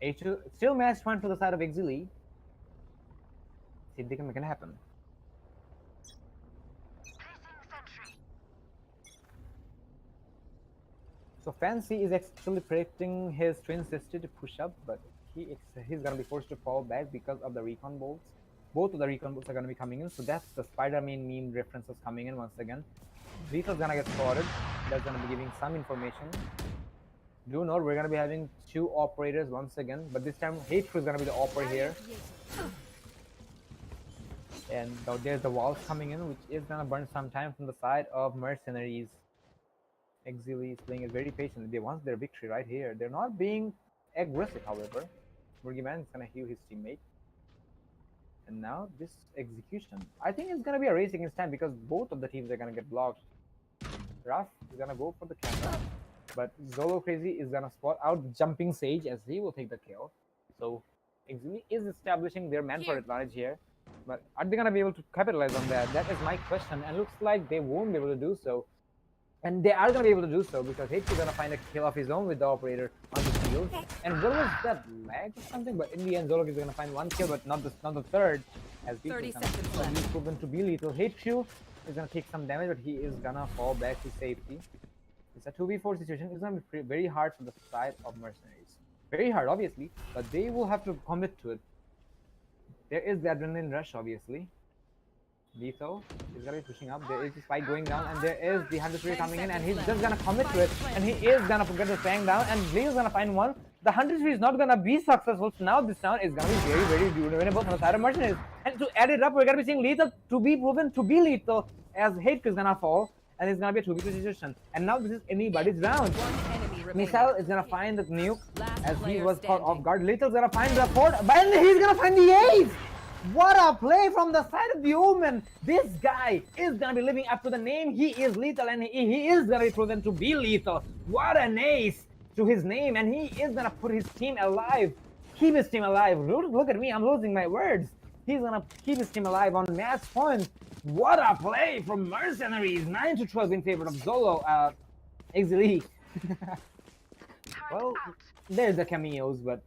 H2 still match point for the side of Exili. See if they can make it happen. So Fancy is actually predicting his twin sister to push up, but he's gonna be forced to fall back because of the recon bolts. Both of the recon bolts are gonna be coming in, so that's the Spider-Man meme references coming in once again. Lethal's gonna get spotted. That's gonna be giving some information. Do note we're gonna be having 2 operators once again, but this time HQ is gonna be the operator here. And there's the walls coming in, which is gonna burn some time from the side of Mercenaries. Exili is playing it very patiently. They want their victory right here. They're not being aggressive, however. Murgiman is gonna heal his teammate. And now this execution. I think it's gonna be a race against time because both of the teams are gonna get blocked. Rough is gonna go for the camera, but Zolo Crazy is gonna spot out jumping Sage as he will take the kill. So Exili is establishing their manpower advantage here. But are they gonna be able to capitalize on that? That is my question, and looks like they won't be able to do so. And they are going to be able to do so because HQ is going to find a kill of his own with the operator on the field. And what was that, lag or something? But in the end, Zolok is going to find 1 kill, but not the third. As 30 seconds left. He's proven to be lethal. HQ is going to take some damage, but he is going to fall back to safety. It's a 2v4 situation. It's going to be very hard for the side of Mercenaries. Very hard, obviously, but they will have to commit to it. There is the adrenaline rush, obviously. Lethal is gonna be pushing up. There is the spike going down, and there is the 100 coming in, and he's just gonna commit to it, and he is gonna get the fang down, and Lee's gonna find one. The 100 is not gonna be successful, so now this round is gonna be very, very winnable from the side of Mercenaries. And to add it up, we're gonna be seeing Lethal to be proven to be lethal as HQ is gonna fall, and it's gonna be a 2v2 situation. And now this is anybody's round. Missile is gonna find the nuke as he was caught off guard. Lethal's gonna find the fort, and he's gonna find the ace! What a play from the side of the Omen! This guy is gonna be living up to the name. He is lethal, and he is gonna be proven to be lethal. What an ace to his name, and he is gonna put his team alive. Keep his team alive. Look at me, I'm losing my words. He's gonna keep his team alive on match point. What a play from Mercenaries! 9-12 in favor of Zolo. Exili. Well, there's the cameos, but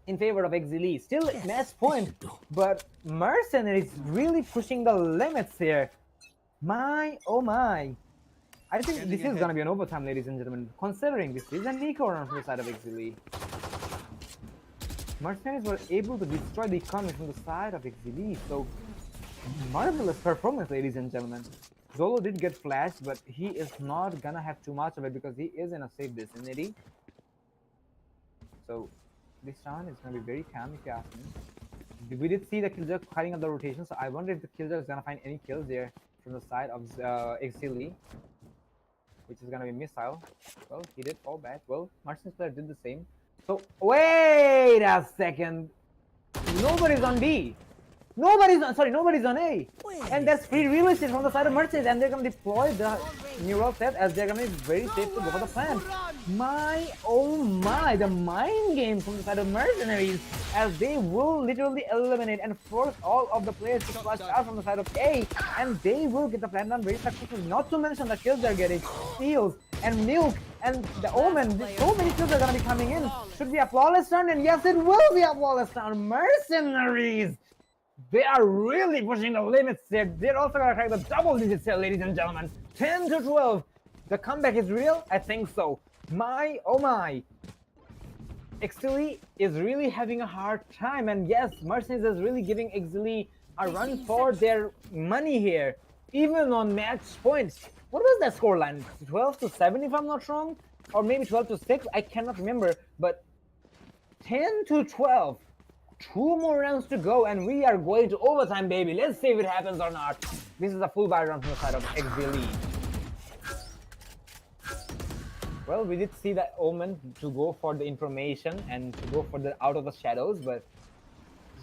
in favor of Exili. Still match point, but Mercenaries really pushing the limits here. My, oh my. I think this is gonna be an overtime, ladies and gentlemen, considering this is an eco run from the side of Exili. Mercenaries were able to destroy the economy from the side of Exili, so marvelous performance, ladies and gentlemen. Zolo did get flashed, but he is not gonna have too much of it because he is in a safe vicinity. So this round is gonna be very calm if you ask me. We did see the Killjoy cutting up the rotation, so I wonder if the Killjoy is gonna find any kills there from the side of Exili, which is gonna be missile. Well, he did fall back. Well, Martian's player did the same. So wait a second. Nobody's on B. Nobody's on A. And that's free real estate from the side of Mercedes, and they're gonna deploy the neural set as they're gonna be very safe to go for the plan. My oh my, the mind game from the side of Mercenaries, as they will literally eliminate and force all of the players to flush out from the side of A, and they will get the plan done very successfully. Not to mention the kills they're getting, steals and nuke and the Omen. So many kills are gonna be coming in. Should be a flawless round, and yes, it will be a flawless round. Mercenaries, they are really pushing the limits here. They're also gonna crack the double digits here, ladies and gentlemen. 10-12. The comeback is real? I think so. My, oh my. Exili is really having a hard time, and yes, Mercenaries is really giving Exili a run for their money here, even on match points. What was that scoreline? 12-7 if I'm not wrong? Or maybe 12-6? I cannot remember, but 10-12. 2 more rounds to go, and we are going to overtime, baby. Let's see if it happens or not. This is a full buy round from the side of Exili. Well, we did see that Omen to go for the information and to go for the out of the shadows, but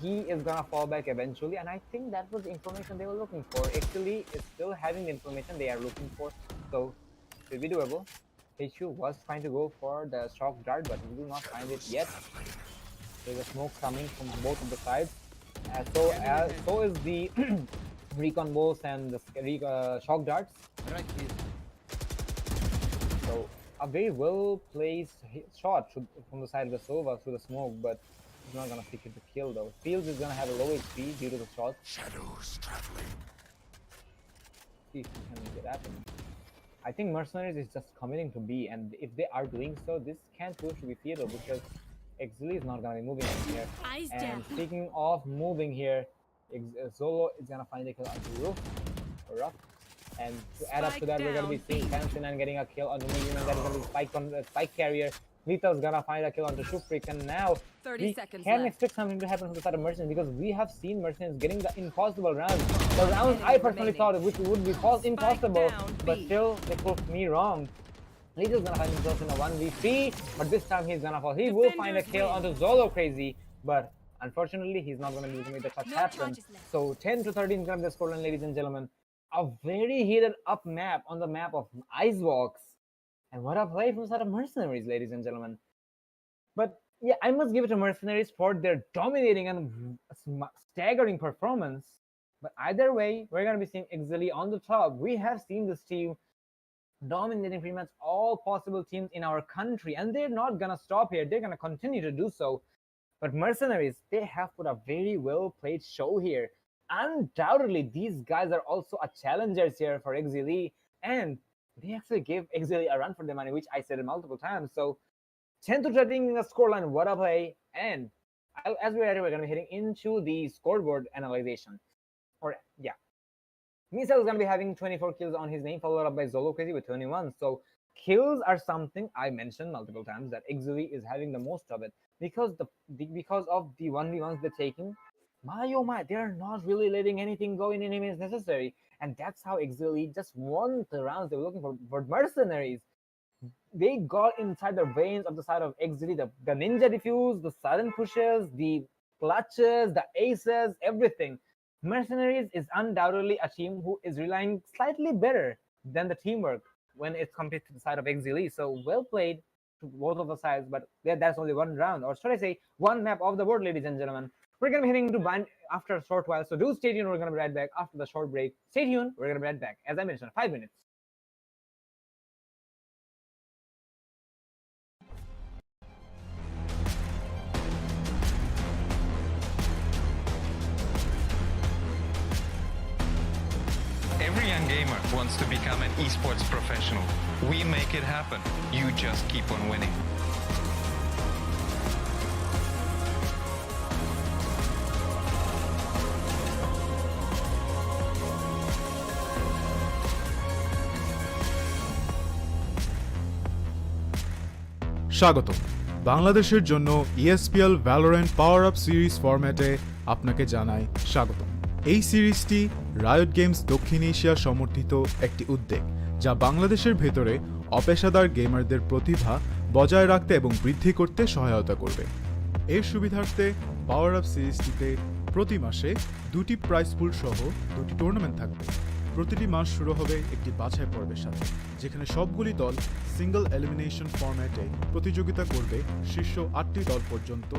he is gonna fall back eventually, and I think that was the information they were looking for. Exili is still having the information they are looking for, so it will be doable. HU was trying to go for the shock dart, but we do not find it yet. There's a smoke coming from both of the sides. So is the recon bolts and the shock darts. Right here. So a very well placed shot from the side of the Sova through the smoke, but he's not gonna secure the kill though. Fields is gonna have a low HP due to the shot. Shadows traveling. See if he can get at him. I think Mercenaries is just committing to B, and if they are doing so, this can't prove to be feasible because Exili is not gonna be moving in here. And speaking of moving here, Zolo is gonna find a kill on the roof or up. And to add up to that, we're gonna be seeing Fansin getting a kill on the medium, and that is gonna be Spike on the Spike carrier. Lita's gonna find a kill on the Shufrik, and now 30 we seconds can left. expect something to happen from the side of Mercenaries because we have seen Mercenaries getting the impossible rounds. The rounds I personally thought which would be impossible, down, but B. still they proved me wrong. Lita's gonna find himself in a 1v3, but this time he's gonna fall. He will find a kill onto Zolo Crazy, but unfortunately he's not gonna be able to make the clutch happen. So 10-13 is gonna be the scoreline, ladies and gentlemen. A very heated up map on the map of Ice Walks. And what a play from the side of Mercenaries, ladies and gentlemen. But yeah, I must give it to Mercenaries for their dominating and staggering performance. But either way, we're gonna be seeing Exili on the top. We have seen this team dominating pretty much all possible teams in our country, and they're not gonna stop here. They're gonna continue to do so. But Mercenaries, they have put a very well played show here. Undoubtedly, these guys are also a challengers here for Exili, and they actually gave Exili a run for their money, which I said multiple times. So 10-13 in the scoreline, what a play. And as we're going to be heading into the scoreboard analyzation. Or yeah, Misal is going to be having 24 kills on his name, followed up by Zolo Crazy with 21. So kills are something I mentioned multiple times that Exili is having the most of it because because of the 1v1s they're taking. My oh my, they're not really letting anything go in any means necessary, and that's how Exili just won the rounds they were looking for. But Mercenaries, they got inside the veins of the side of Exili, the ninja defuse, the sudden pushes, the clutches, the aces, everything. Mercenaries is undoubtedly a team who is relying slightly better than the teamwork when it's compared to the side of Exili. So well played to both of the sides, but that's only one round, or should I say one map of the board, ladies and gentlemen. We're going to be heading into Bind after a short while. So do stay tuned. We're going to be right back after the short break. Stay tuned. We're going to be right back. As I mentioned, 5 minutes. Every young gamer wants to become an esports professional. We make it happen. You just keep on winning. স্বাগত বাংলাদেশের জন্য ESPL Valorant PowerUp series ফরম্যাটে আপনাকে জানাই স্বাগত। এই সিরিজটি riot games দক্ষিণ এশিয়া সমর্থিত একটি উদ্যোগ যা বাংলাদেশের ভেতরে অপেশাদার গেমারদের প্রতিভা বজায় রাখতে এবং বৃদ্ধি করতে সহায়তা করবে। এর সুবিধার্থে PowerUp সিরিজটিতে প্রতি মাসে 2টি প্রাইজ পুল সহ 2টি টুর্নামেন্ট থাকবে। প্রতিটি মাস শুরু হবে একটি বাছাই পর্বের সাথে, যেখানে সবগুলি দল সিঙ্গল এলিমিনেশন ফরম্যাটে প্রতিযোগিতা করবে শীর্ষ 8টি দল পর্যন্ত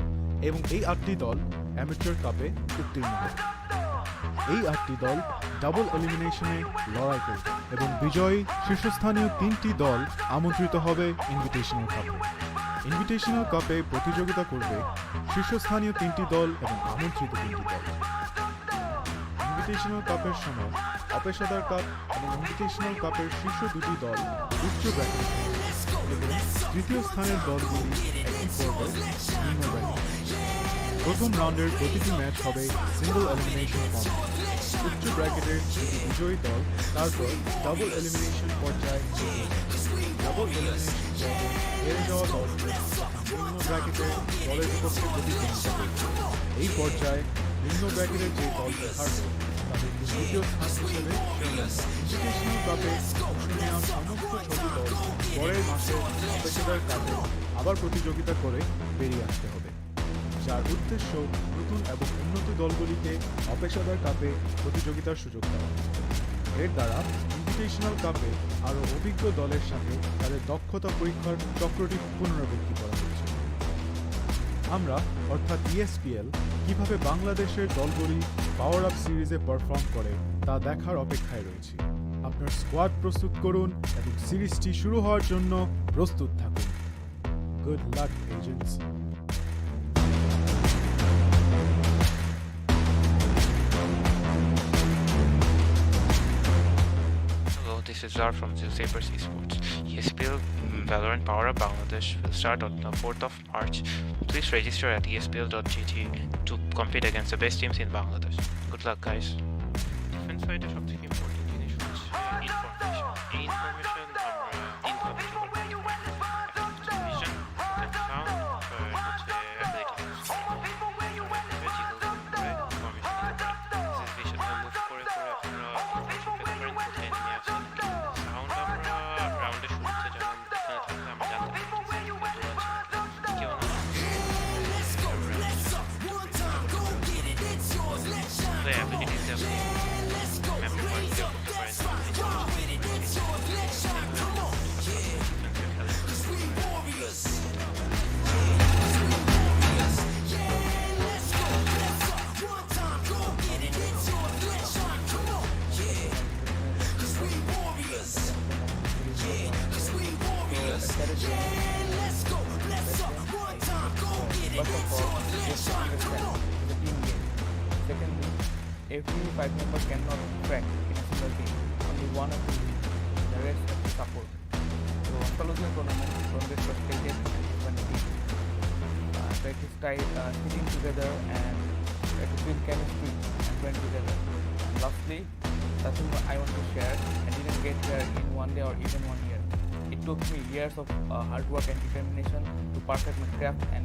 এবং এই 8টি দল অ্যামেচার কাপে উত্তীর্ণ হবে। এই 8টি দল ডাবল এলিমিনেশনে লড়াই করবে এবং বিজয়ী শীর্ষস্থানীয় 3টি দল আমন্ত্রিত হবে ইনভিটেশনাল কাপে। ইনভিটেশনাল কাপে প্রতিযোগিতা করবে শীর্ষস্থানীয় 3টি দল এবং আমন্ত্রিত 3টি দল। ইনভিটেশনাল কাপের সময় অপেশাদার কাপ এবং ইনভিটেশনাল কাপের শীর্ষ 2টি দল উচ্চ ব্র্যাকেট এবং তৃতীয় স্থানের দলগুলি একই পর্বে নিম্ন ব্র্যাকেট। প্রথম রাউন্ডের প্রতিটি ম্যাচ হবে সিঙ্গল এলিমিনেশন ফর্ম্যাট। উচ্চ ব্র্যাকেটের দুটি বিজয়ী দল তারপর ডাবল এলিমিনেশন পর্যায়ে ডাবল এলিমিনেশন পর্বে হেরে যাওয়া দলকে নিম্ন ব্র্যাকেটের দলের বিপক্ষে প্রতিদ্বন্দ্বিতা করবে। এই পর্যায়ে নিম্ন ব্র্যাকেটের যে দলটি হারবে তাদের দ্বিতীয় স্থান হিসেবে ইনভিটেশনাল কাপে অংশ নেওয়া সমস্ত 6টি দল পরের মাসে অপেশাদার কাপে আবার প্রতিযোগিতা করে বেরিয়ে আসতে হবে, যার উদ্দেশ্য নতুন এবং উন্নত দলগুলিকে অপেশাদার কাপে প্রতিযোগিতার সুযোগ দেওয়া। এর দ্বারা ইনভিটেশনাল কাপে আরও অভিজ্ঞ দলের সাথে তাদের দক্ষতা পরীক্ষার চক্রটি পুনরাবৃত্তি করা হয়েছে। আমরা অর্থাৎ ESPL কিভাবে বাংলাদেশের দলগুলি PowerUp সিরিজে পারফর্ম করে তা দেখার অপেক্ষায় রয়েছি। আপনার স্কোয়াড প্রস্তুত করুন এবং সিরিজটি শুরু হওয়ার জন্য প্রস্তুত থাকুন। Good luck agents. This is Zar from Sabres Esports. ESPL Valorant PowerUp Bangladesh will start on the 4th of March. Please register at espl.gt to compete against the best teams in Bangladesh. Good luck, guys. Defense fight is something important জিনিস হচ্ছে information. এই information আমরা incoming vision and sound হচ্ছে ability Secondly, every 5 member cannot track in a single team. Only one or two lead. The rest have to support. So, Andalusian tournament from this perspective is practice sitting together and try to build chemistry and playing together. And lastly, something I want to share. I didn't get here in one day or even 1 year. It took me years of hard work and determination to perfect my craft and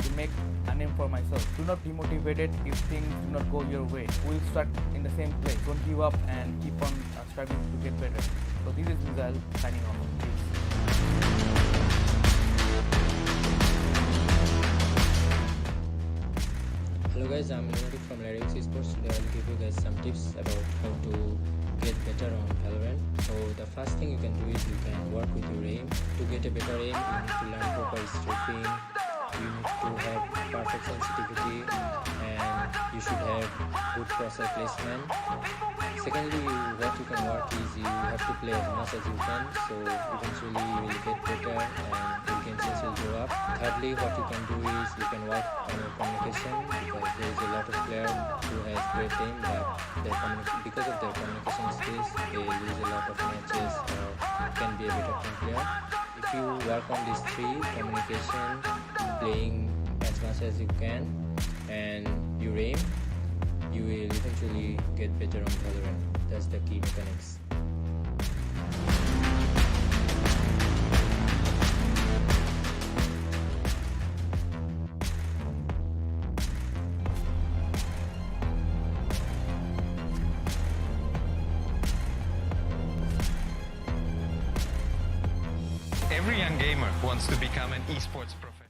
to make a name for myself. Do not be motivated if things do not go your way. We'll start in the same place. Don't give up and keep on striving to get better. So this is Mizal signing off. Peace. Hello guys, I'm Lunatic from Esports. Today I'll give you guys some tips about how to get better on Valorant. So the first thing you can do is you can work with your aim. To get a better aim, you need to learn proper strafing, you need to have perfect sensitivity and you should have good crosshair placement. Secondly, what you can work is you have to play as much as you can, so eventually you will get better and your game sense will go up. Thirdly, what you can do is you can work on your communication, because there is a lot of players who has great aim but because of their communication skills they lose a lot of matches or can be a better team player. If you work on these three: communication, playing as much as you can, and your aim, you will eventually get better on Valorant. That's the key mechanics. Every young gamer wants to become an esports professional.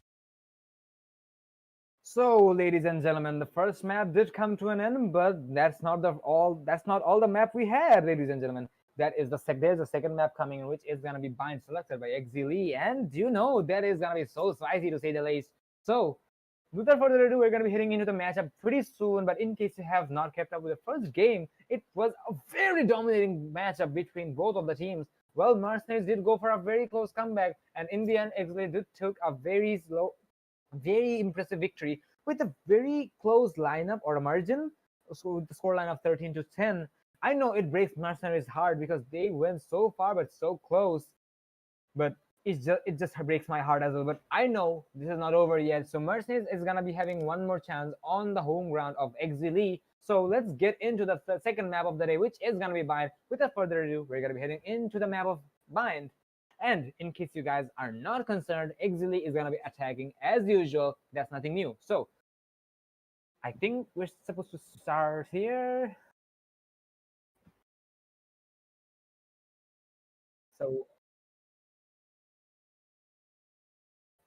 So, ladies and gentlemen, the first map did come to an end, but that's not all. That's not all the map we had, ladies and gentlemen. There's a second map coming in, which is gonna be bind selected by XZLee, and you know that is gonna be so spicy to say the least. So, without further ado, we're gonna be heading into the matchup pretty soon. But in case you have not kept up with the first game, it was a very dominating matchup between both of the teams. Well, Mercenariez did go for a very close comeback, and in the end, XZLee did took a very impressive victory with a very close lineup or a margin. So with the scoreline of 13-10, I know it breaks Mercenariez' heart because they went so far but so close. But it just breaks my heart as well. But I know this is not over yet. So Mercenariez is gonna be having one more chance on the home ground of XZLee. So let's get into the second map of the day, which is gonna be Bind. Without further ado, we're gonna be heading into the map of Bind. And in case you guys are not concerned, XZLee is gonna be attacking as usual. That's nothing new. So I think we're supposed to start here. So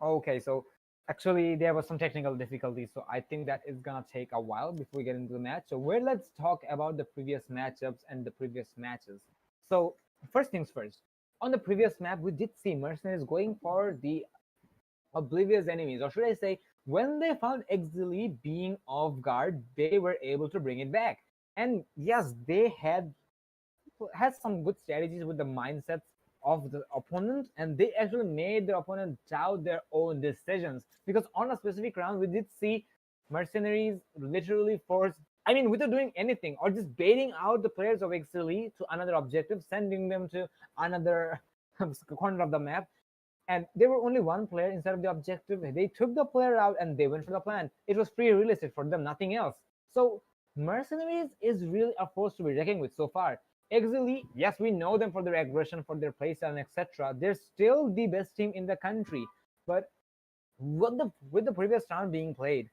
okay, so actually there was some technical difficulties, so I think that is gonna take a while before we get into the match. So let's talk about the previous matchups and the previous matches. So first things first, on the previous map, we did see Mercenariez going for the oblivious enemies, or should I say, when they found XZLee being off guard, they were able to bring it back. And yes, they had some good strategies with the mindsets of the opponent, and they actually made the opponent doubt their own decisions. Because on a specific round, we did see Mercenariez literally force, I mean, without doing anything or just baiting out the players of XZLee to another objective, sending them to another corner of the map. And there were only one player inside of the objective. They took the player out and they went for the plan. It was free real estate for them, nothing else. So Mercenariez is really a force to be reckoned with so far. XZLee, yes, we know them for their aggression, for their playstyle, and etc. They're still the best team in the country. But with the previous round being played,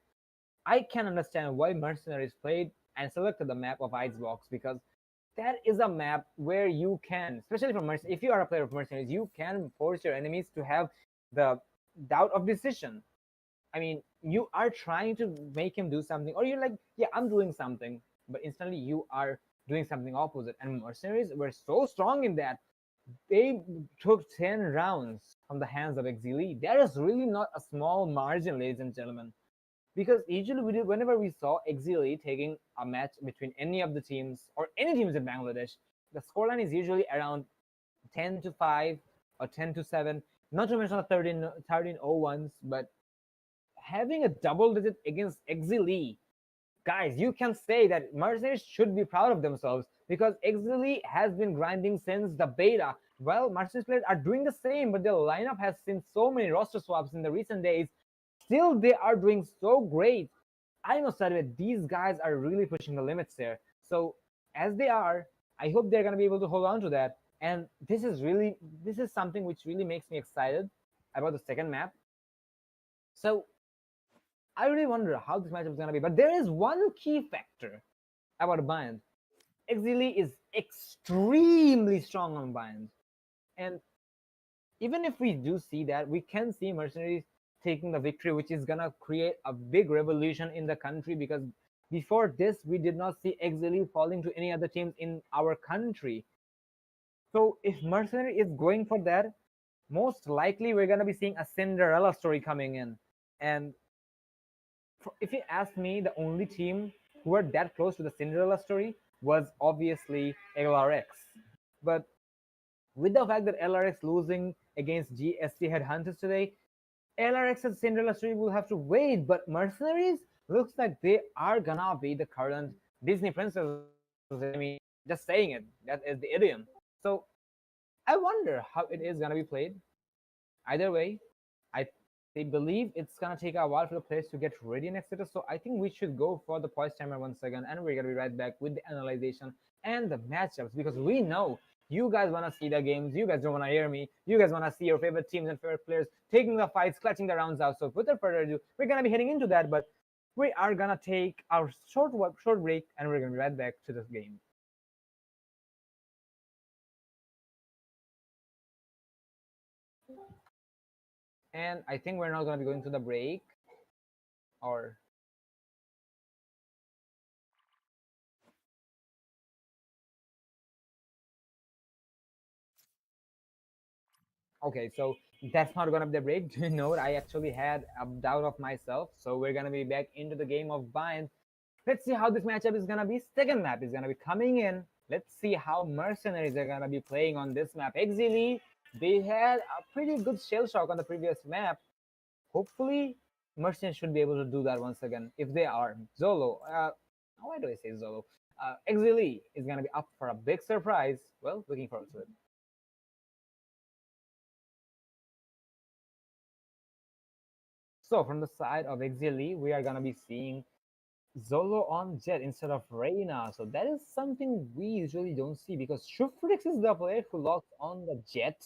I can understand why Mercenariez played and selected the map of Icebox, because that is a map where you can, especially for if you are a player of Mercenariez, you can force your enemies to have the doubt of decision. I mean, you are trying to make him do something, or you're like, yeah, I'm doing something, but instantly you are doing something opposite. And Mercenariez were so strong in that they took 10 rounds from the hands of XZLee. That is really not a small margin, ladies and gentlemen. Because usually whenever we saw XZLee taking a match between any of the teams or any teams in Bangladesh, the scoreline is usually around 10-5 or 10-7, not to mention the 13-0 but having a double digit against XZLee, guys, you can say that Mercenariez should be proud of themselves, because XZLee has been grinding since the beta. Well, Mercenariez players are doing the same, but their lineup has seen so many roster swaps in the recent days. Still, they are doing so great. I must admit, these guys are really pushing the limits here. So, as they are, I hope they're going to be able to hold on to that. And this is something which really makes me excited about the second map. So, I really wonder how this matchup is going to be. But there is one key factor about Bind. XZLee is extremely strong on Bind. And even if we do see that, we can see Mercenariez taking the victory, which is gonna create a big revolution in the country, because before this we did not see XZLee falling to any other teams in our country. So if Mercenariez is going for that, most likely we're gonna be seeing a Cinderella story coming in. And if you ask me, the only team who were that close to the Cinderella story was obviously LRX. But with the fact that LRX losing against GST Headhunters today, LRX's Cinderella story will have to wait. But Mercenaries looks like they are gonna be the current Disney princesses. I mean, just saying it, that is the idiom. So I wonder how it is gonna be played. Either way, I they believe it's gonna take a while for the players to get ready and etc. So I think we should go for the poise timer once again, and we're gonna be right back with the analyzation and the matchups because we know you guys wanna see the games, you guys don't wanna hear me, you guys wanna see your favorite teams and favorite players taking the fights, clutching the rounds out. So without further ado, we're gonna be heading into that, but we are gonna take our short break, and we're gonna be right back to this game. And I think we're not gonna be going to the break, or okay, so that's not gonna be the break. Do you know what? I actually had a doubt of myself. So we're gonna be back into the game of Bind. Let's see how this matchup is gonna be. Second map is gonna be coming in. Let's see how Mercenaries are gonna be playing on this map. Exili, they had a pretty good shell shock on the previous map. Hopefully, Mercenaries should be able to do that once again. If they are, Zolo, why do I say Zolo? Exili is gonna be up for a big surprise. Well, looking forward to it. So from the side of Exili, we are gonna be seeing Zolo on Jet instead of Reina. So that is something we usually don't see because Shufrix is the player who locks on the Jet.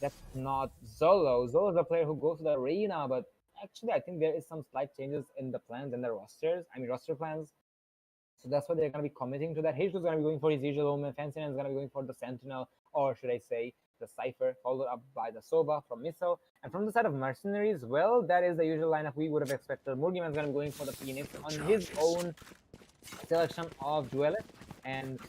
That's not Zolo. Zolo is the player who goes to the Reina, but actually I think there is some slight changes in the plans and the rosters. I mean roster plans. So that's why they're gonna be committing to that. H is gonna be going for his usual home, and Fancy is gonna be going for the Sentinel, or should I say the Cypher, followed up by the Soba from Miso. And from the side of Mercenaries, well, that is the usual lineup we would have expected. Murgiman's gonna be going for the Phoenix on his own selection of Duelist, and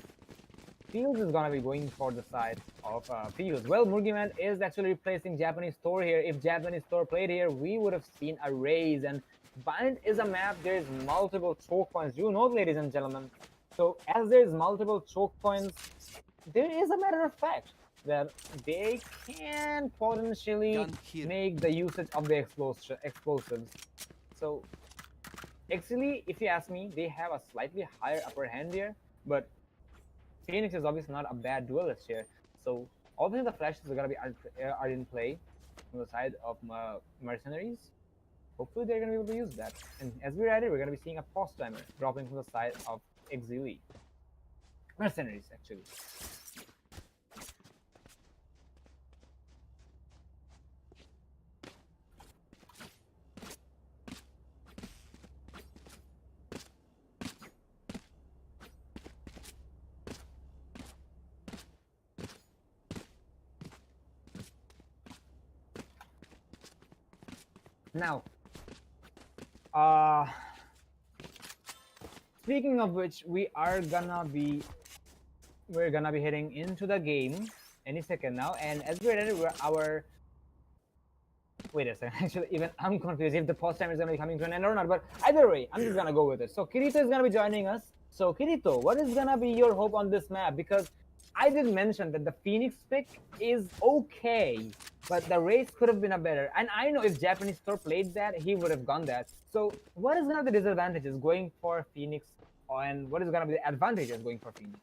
Fields is gonna be going for the side of Fields. Well, Murgiman is actually replacing Japanese Thor here. If Japanese Thor played here, we would have seen a raise. And Bind is a map, there's multiple choke points. You know, ladies and gentlemen. So as there's multiple choke points, there is a matter of fact that they can potentially make the usage of the explosives. So actually, if you ask me, they have a slightly higher upper hand here, but Phoenix is obviously not a bad duelist here. So obviously the flashes are gonna be are in play on the side of Mercenaries. Hopefully they're gonna be able to use that. And as we ride it, we're gonna be seeing a pause timer dropping from the side of Exili. Mercenaries actually. Now, speaking of which, we're gonna be heading into the game any second now. And as we're ready, wait a second. Actually, even I'm confused if the pause timer is gonna be coming to an end or not. But either way, I'm just gonna go with it. So Kirito is gonna be joining us. So Kirito, what is gonna be your hope on this map? Because I did mention that the Phoenix pick is okay, but the race could have been a better. And I know if Japanese Thor played that, he would have gone that. So what is gonna be the disadvantages going for Phoenix, and what is gonna be the advantages going for Phoenix?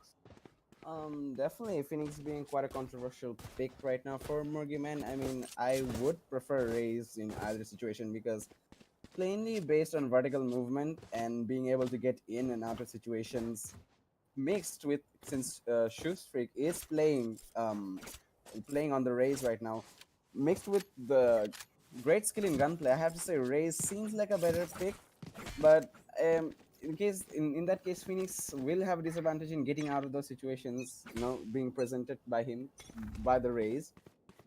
Definitely Phoenix being quite a controversial pick right now for Murgiman. I mean, I would prefer Raze in either situation because plainly based on vertical movement and being able to get in and out of situations, mixed with since Shoestreak is playing on the Raze right now, mixed with the great skill in gunplay, I have to say Raze seems like a better pick. But in that case, Phoenix will have a disadvantage in getting out of those situations, being presented by him by the Raze.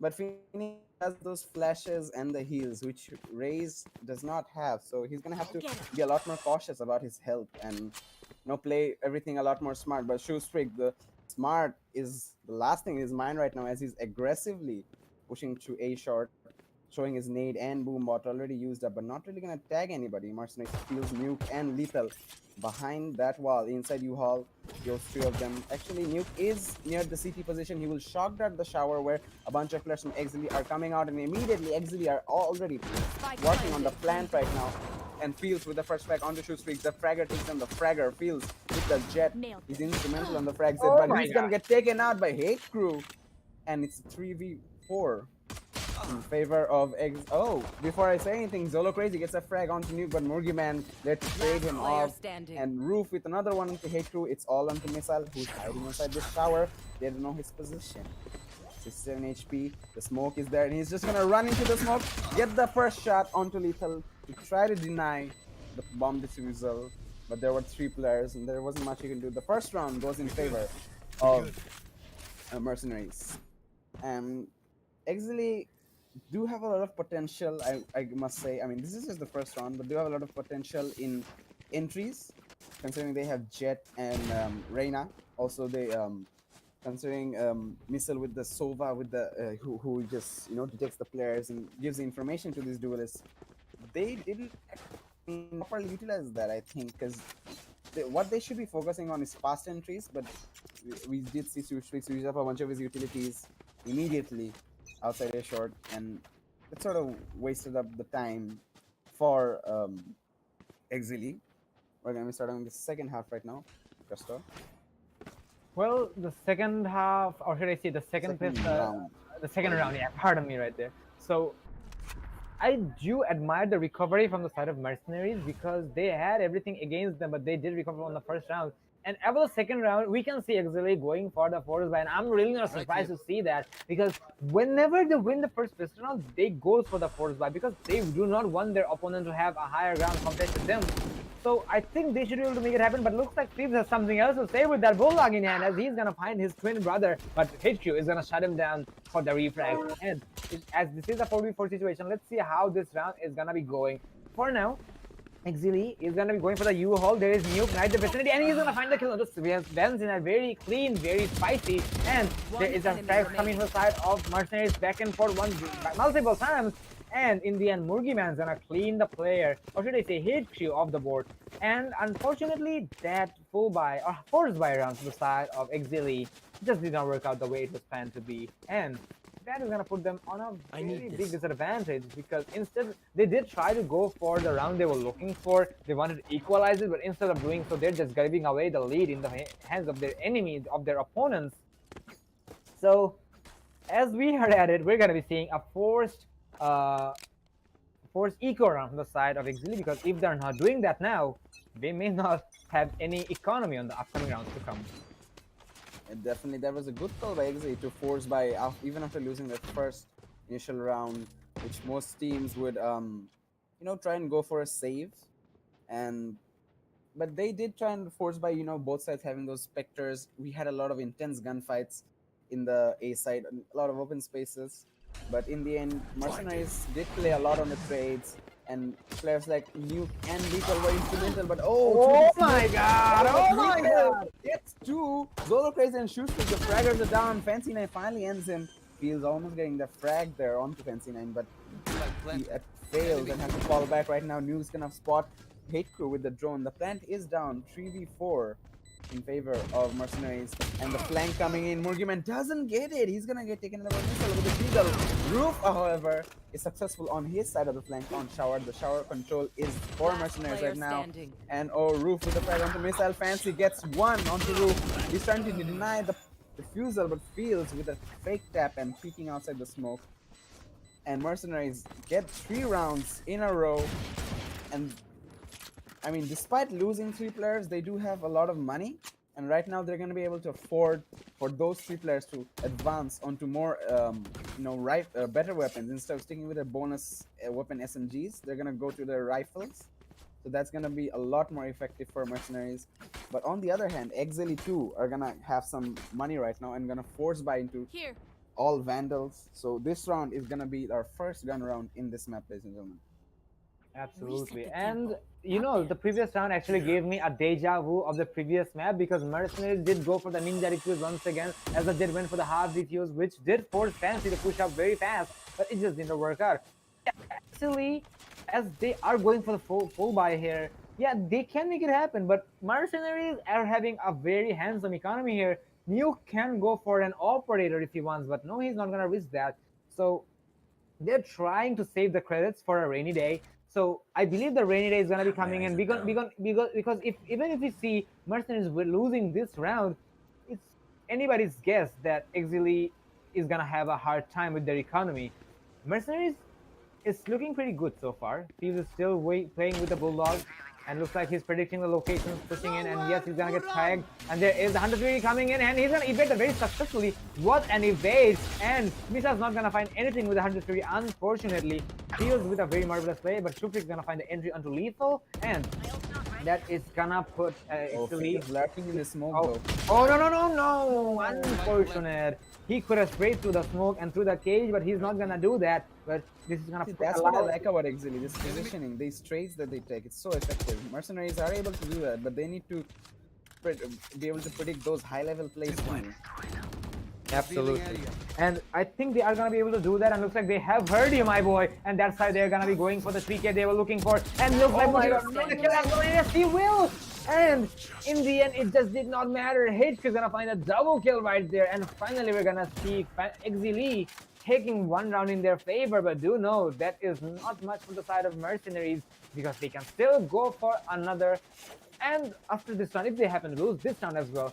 But Phoenix has those flashes and the heals, which Raze does not have. So he's gonna have to be a lot more cautious about his health and play everything a lot more smart. But Shoestreak, the smart is the last thing in his mind right now, as he's aggressively pushing to A short, throwing his nade and boom bot already used up, but not really gonna tag anybody. Mercenariez feels Nuke and Lethal behind that wall inside U-Haul. Those three of them. Actually, Nuke is near the CT position. He will shock dart the shower where a bunch of players from Exili are coming out, and immediately Exili are already working on the plant right now. And Fields with the first frag onto Shoot Streaks. The fragger takes on the fragger. Fields with the jet. Nailed He's instrumental on the frag set, Oh but my he's gonna God. get taken out by Hate Crew. And it's 3v4 in favor of before I say anything, Zolo Crazy gets a frag onto Nuke, but Murgiman, let's trade him off. And Roof with another one into Hate Crew. It's all onto Missile, who's hiding inside this tower. They don't know his position. 67 HP, the smoke is there, and he's just gonna run into the smoke, get the first shot onto Lethal to try to deny the bomb disposal. But there were three players, and there wasn't much you can do. The first round goes in favor of Mercenariez. Exili do have a lot of potential, I must say. I mean, this is just the first round, but do have a lot of potential in entries, considering they have Jet and Reyna. Also, they considering Missile with the Sova, with the who just detects the players and gives the information to these duelists. They didn't properly utilize that, I think, because what they should be focusing on is fast entries. But we did see Sushfix use up a bunch of his utilities immediately outside a short, and it sort of wasted up the time for Exili. We're gonna be starting the second half right now. Gusto. Well, the second half, or should I say the second round. the second round, yeah, pardon me right there. So I do admire the recovery from the side of Mercenariez because they had everything against them, but they did recover on the first round. And after the second round, we can see Exili going for the force buy, and I'm really not surprised to see that, because whenever they win the first pistol round, they go for the force buy because they do not want their opponent to have a higher ground compared to them. So I think they should be able to make it happen, but looks like Thieves has something else to say with that bulldog in hand, as he's gonna find his twin brother, but HQ is gonna shut him down for the refrag. And as this is a 4v4 situation, let's see how this round is gonna be going. For now, Exili is gonna be going for the U-Haul. There is Nuke right in the vicinity, and he's gonna find the kill. Just Benz in a very clean, very spicy, and there is a frag coming from the side of Mercenariez back and forth multiple times. And in the end, Murgiman's gonna clean the player, or should I say HQ off the board. And unfortunately, that full buy or force buy round to the side of Exili just did not work out the way it was planned to be. And that is gonna put them on a very big disadvantage, because instead they did try to go for the round they were looking for. They wanted to equalize it, but instead of doing so, they're just giving away the lead in the hands of their enemies, of their opponents. So as we are at it, we're gonna be seeing a forced eco round from the side of Exili, because if they're not doing that now, they may not have any economy on the upcoming rounds to come. And definitely, that was a good call by Exili to force by even after losing that first initial round, which most teams would try and go for a save, but they did try and force by both sides having those specters. We had a lot of intense gunfights in the A side, a lot of open spaces. But in the end, Mercenariez did play a lot on the trades, and players like Nuke and Lethal were instrumental. But oh my god! It's two. Zolo Crazy and Shoot Streak, the fraggers are down. Fancy 9 finally ends him. Feels almost getting the frag there onto Fancy 9, but he fails and has to fall back right now. Nuke's gonna spot Hate Crew with the drone. The plant is down, 3v4 in favor of Mercenariez, and the flank coming in. Murgiman doesn't get it. He's gonna get taken out by Missile with the Eagle. Roof, however, is successful on his side of the flank on Shower. The Shower control is for Mercenariez right now. And Roof with the frag onto Missile. Fancy gets one onto Roof. He's trying to deny the refusal, but Fields with a fake tap and peeking outside the smoke. And Mercenariez get 3 rounds in a row. And I mean, despite losing 3 players, they do have a lot of money, and right now they're going to be able to afford for those 3 players to advance onto more, better weapons. Instead of sticking with their bonus weapon SMGs, they're going to go to their rifles. So that's going to be a lot more effective for Mercenariez. But on the other hand, Exili too are going to have some money right now and going to force buy into all Vandals. So this round is going to be our first gun round in this map, ladies and gentlemen. Absolutely. And the previous round actually gave me a deja vu of the previous map, because Mercenariez did go for the ninja defuse once again, as they did went for the half defuse, which did force Fancy to push up very fast, but it just didn't work out. Actually, as they are going for the full buy here, yeah, they can make it happen. But Mercenaries are having a very handsome economy here. Nuke can go for an operator if he wants, but no, he's not gonna risk that. So they're trying to save the credits for a rainy day. So I believe the rainy day is gonna be coming in because if even if we see Mercenaries were losing this round, it's anybody's guess that Exili is gonna have a hard time with their economy. Mercenaries is looking pretty good so far. Fields is still playing with the Bulldog, and looks like he's predicting the locations, pushing in, and yes, he's gonna get tagged. And there is the 103 coming in, and he's gonna evade it very successfully. What an evade! And Misa's not gonna find anything with the 103, unfortunately. Fields with a very marvelous play, but Shufrik's gonna find the entry onto lethal, and that is gonna put He's lurking in the smoke oh. though. Oh no! Unfortunate. He could have sprayed through the smoke and through the cage, but he's not gonna do that. But this is gonna. See, that's what I like about Exili, this positioning, these trades that they take, it's so effective. Mercenaries are able to do that, but they need to be able to predict those high-level plays too. Absolutely. And I think they are gonna be able to do that, and looks like they have heard you, my boy. And that's why they're gonna be going for the 3K they were looking for. And looks like the kill as well. Yes, he will. And in the end, it just did not matter. Hitch is gonna find a double kill right there, and finally we're gonna see Exili taking one round in their favor. But do know that is not much from the side of Mercenaries, because they can still go for another. And after this round, if they happen to lose this round as well,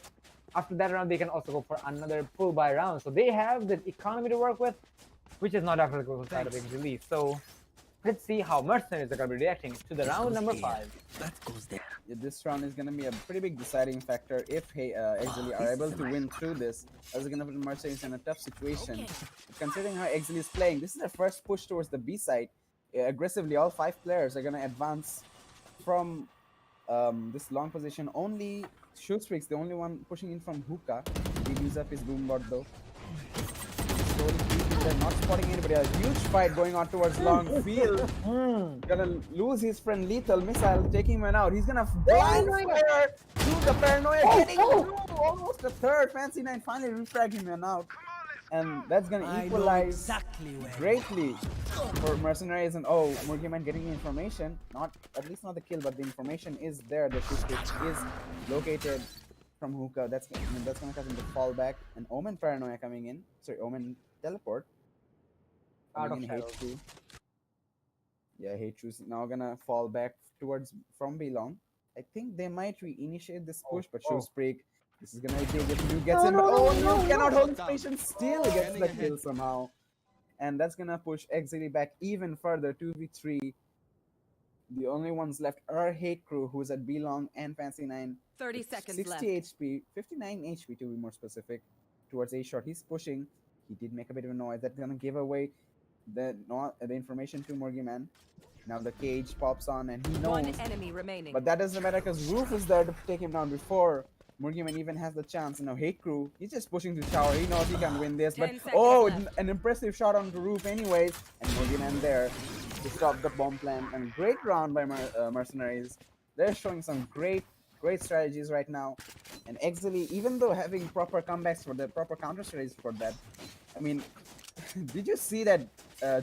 after that round they can also go for another full buy round. So they have the economy to work with, which is not applicable to the side of Exili. So let's see how Mercenaries are going to be reacting to the round number 5. Yeah, this round is going to be a pretty big deciding factor. If Exili are able to win through this, that's going to put Mercenaries in a tough situation. Considering how Exili is playing, this is their first push towards the B side. Aggressively, all 5 players are going to advance from this long position. Only Shootstreak's the only one pushing in from hookah. He gives up his boombot though. Slowly creeping, they're not spotting anybody. A huge fight going on towards long field. Gonna lose his friend Lethal Missile, taking him out. He's gonna blind fire to the Paranoia, getting through almost a third. Fancy 9 finally refragging him out. And that's gonna equalize greatly for Mercenaries. And oh, Murgiman getting the information, at least not the kill, but the information is there. The Shootstreak is located from hookah. That's gonna cause him to fall back. And Omen Paranoia coming in. Sorry, Omen Teleport. Out of H2. Yeah, H2 is now gonna fall back towards from Belong. I think they might reinitiate this push, but Shootstreak, this is gonna be big if Nuke gets in. Nuke cannot hold his patience, still gets the kill somehow. And that's gonna push Exili back even further, 2v3. The only ones left are Hate Crew, who's at Belong, and Fancy 9. 30 seconds 60 left. HP, 59 HP to be more specific, towards A short. He's pushing. He did make a bit of a noise. That's gonna give away the information to Murgiman. Now the cage pops on and he knows. One enemy remaining. But that doesn't matter because Roof is there to take him down before Murgiman even has the chance. And now Hate Crew, he's just pushing to tower. He knows he can win this. But 10 seconds oh, left. an impressive shot onto Roof anyways. And Murgiman there to stop the bomb plant. And great round by Mercenaries. They're showing some great strategies right now. And Exili, even though having proper comebacks for that, proper counter strategies for that, I mean, did you see that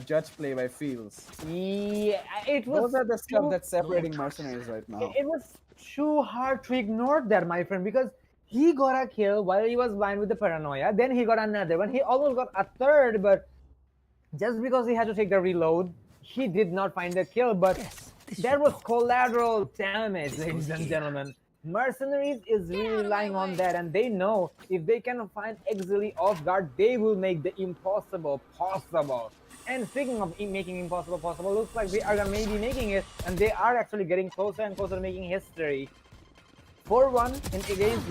judge play by Fields? Yeah, it was. Those are the stuff that's separating Mercenaries right now. It was too hard to ignore that, my friend, because he got a kill while he was blind with the Paranoia. Then he got another one. He almost got a third, but just because he had to take the reload, he did not find the kill. But there was collateral damage, ladies and gentlemen. Mercenaries is really relying on that, and they know if they can find Exili off guard, they will make the impossible possible. And speaking of making impossible possible, looks like they are maybe making it, and they are actually getting closer and closer to making history. 4-1 against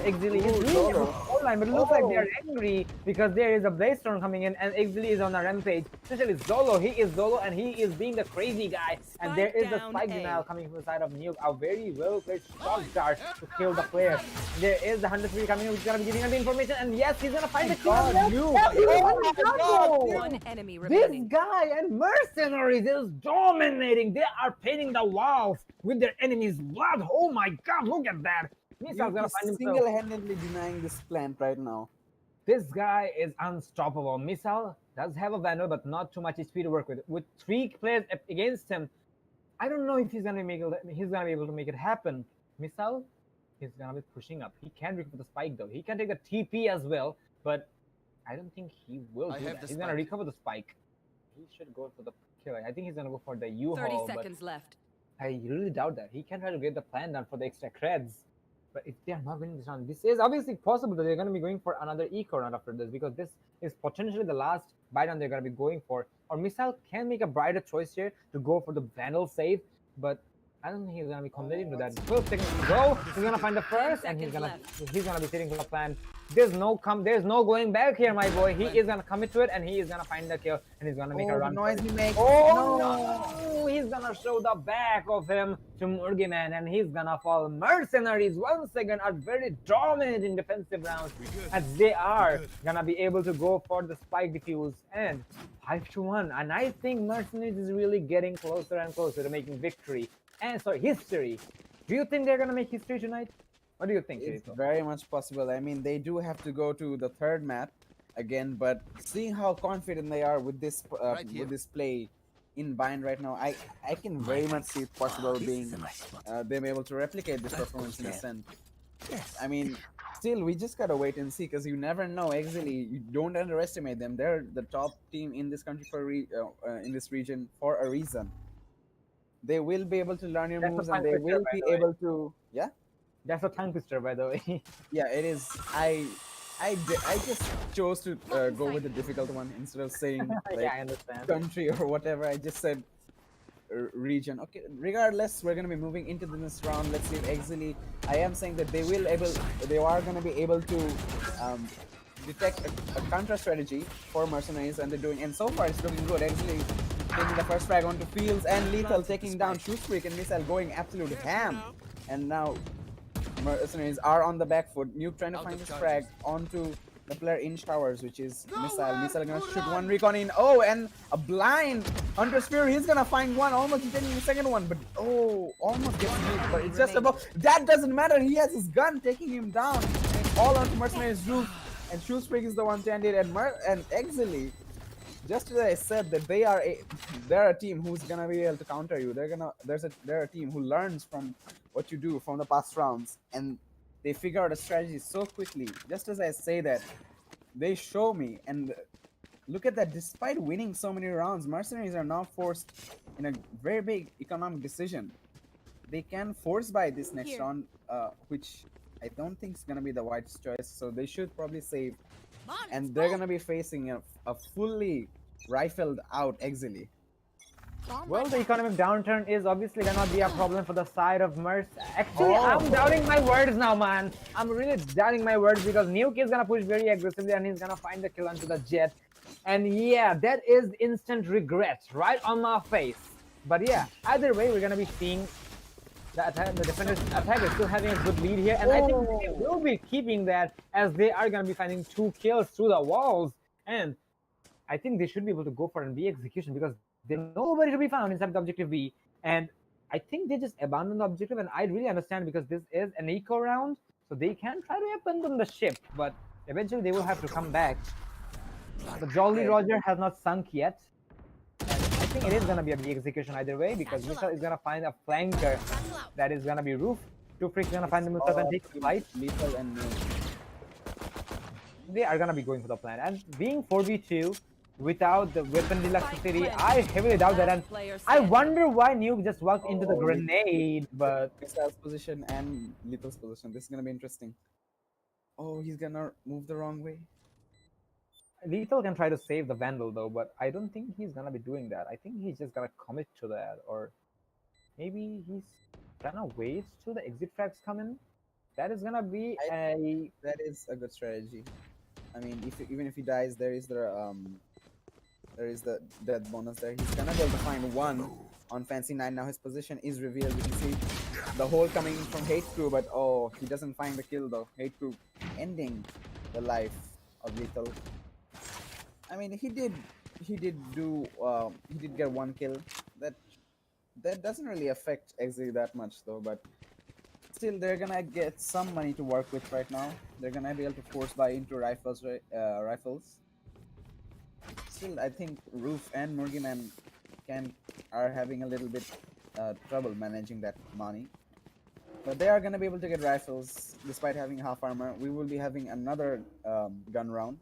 Exili is really online, but it looks like they are angry because there is a Blaze Storm coming in and Exili is on a rampage. Especially Zolo, he is Zolo and he is being the crazy guy. And there is the spike denial coming from the side of Nuke, a very well placed shot dart to kill the player. There is the 103 coming in, which is gonna be giving us the information, and yes, he's gonna find the kill. One enemy This remaining. guy and Mercenaries is dominating. They are painting the walls with their enemies' blood. Oh my god, look at that. Misa's gonna find himself. Single-handedly denying this plant right now. This guy is unstoppable. Misal does have a Vandal, but not too much HP to work with. With 3 players against him, I don't know if he's gonna be able to make it happen. Missile, he's gonna be pushing up. He can recover the spike though. He can take the TP as well, but I don't think he will do that. He's gonna recover the spike. He should go for the kill. I think he's gonna go for the 30 U-Haul, but seconds left. I really doubt that. He can try to get the plan done for the extra creds. But if they are not winning this round, this is obviously possible that they're going to be going for another eco round after this, because this is potentially the last buy down they're going to be going for. Or Missile can make a brighter choice here to go for the Vandal save, but I don't think he's going to be committing to that. 12 seconds to go. He's going to find the first, and he's going to be sitting for the plan. There's no going back here, my boy. He is going to commit to it, and he is going to find the kill, and he's going to make a run. Noise he makes. Oh no! He's gonna show the back of him to Murgiman, and he's gonna fall. Mercenaries once again are very dominant in defensive rounds, as they are gonna be able to go for the spike defuse, and 5-1. And I think Mercenaries is really getting closer and closer to making victory and history. Do you think they're gonna make history tonight? What do you think? It's Kirito? very much possible. I mean, they do have to go to the third map again, but seeing how confident they are with this play in bind right now, I can very much see it possible being them able to replicate this performance in a sense. I mean, still we just gotta wait and see, because you never know. Actually, you don't underestimate them. They're the top team in this country for in this region for a reason. They will be able to learn your That's moves, a and they fun will picture, be by the way. able to That's a tongue twister, by the way. Yeah, it is. I just chose to go with the difficult one instead of saying like Yeah, I understand. country or whatever. I just said region. Okay, regardless, we're gonna be moving into the next round. Let's see if Exili. I am saying that they are gonna be able to detect a counter strategy for Mercenaries, and they're doing. And so far, it's looking good. Exili taking the first frag onto Fields, and Lethal taking down Shoestreak, and Missile going absolute ham. And now Mercenaries are on the back foot. Nuke trying to find his frag onto the player in towers, which is Missile. Missile gonna shoot one recon in. Oh, and a blind Hunter Spear. He's gonna find one, almost taking the second one, but almost gets nuked. But it's just about that doesn't matter. He has his gun taking him down. And it's all onto Mercenaries' roof, and Shoestreak is the one to end it. And Exili, just as I said, that they're a team who's gonna be able to counter you. They're a team who learns from what you do from the past rounds, and they figure out a strategy so quickly. Just as I say that, they show me, and look at that. Despite winning so many rounds, Mercenaries are now forced in a very big economic decision. They can force buy this next round, which I don't think is gonna be the wisest choice. So they should probably save, and they're gonna be facing a fully rifled out Exili. Well, the economic downturn is obviously gonna be a problem for the side of Merc. Actually, I'm doubting my words now, man. I'm really doubting my words, because Nuke is gonna push very aggressively, and he's gonna find the kill onto the Jet. And yeah, that is instant regret right on my face. But yeah, either way, we're gonna be seeing the defender's attack is still having a good lead here, and I think they will be keeping that, as they are gonna be finding 2 kills through the walls. And I think they should be able to go for an B execution, because there's nobody to be found inside the objective B. And I think they just abandoned the objective, and I really understand, because this is an eco round, so they can try to abandon the ship, but eventually they will have to come back. The Jolly Roger has not sunk yet, and I think it is gonna be a B execution either way, because Missile is gonna find a flanker that is gonna be Roof. Two Freaks gonna find themselves and take the fight. Lethal and They are gonna be going for the plan, and being 4v2 without the weapon electricity, I heavily doubt that. And I wonder why Nuke just walked into the grenade, but Missile's position and Lethal's position. This is gonna be interesting. Oh, he's gonna move the wrong way. Lethal can try to save the Vandal though, but I don't think he's gonna be doing that. I think he's just gonna commit to that, or maybe he's gonna wait till the exit frags come in. That is gonna be that is a good strategy. I mean, even if he dies, there is the death bonus there. He's gonna be able to find one on Fancy 9. Now his position is revealed. You can see the hole coming from Hate Crew, but he doesn't find the kill though. Hate Crew ending the life of Lethal. I mean, he did get 1 kill. That doesn't really affect Exili that much though, but still they're gonna get some money to work with right now. They're gonna be able to force buy into rifles. still, I think Roof and Murgiman are having a little bit trouble managing that money. But they are going to be able to get rifles despite having half armor. We will be having another gun round.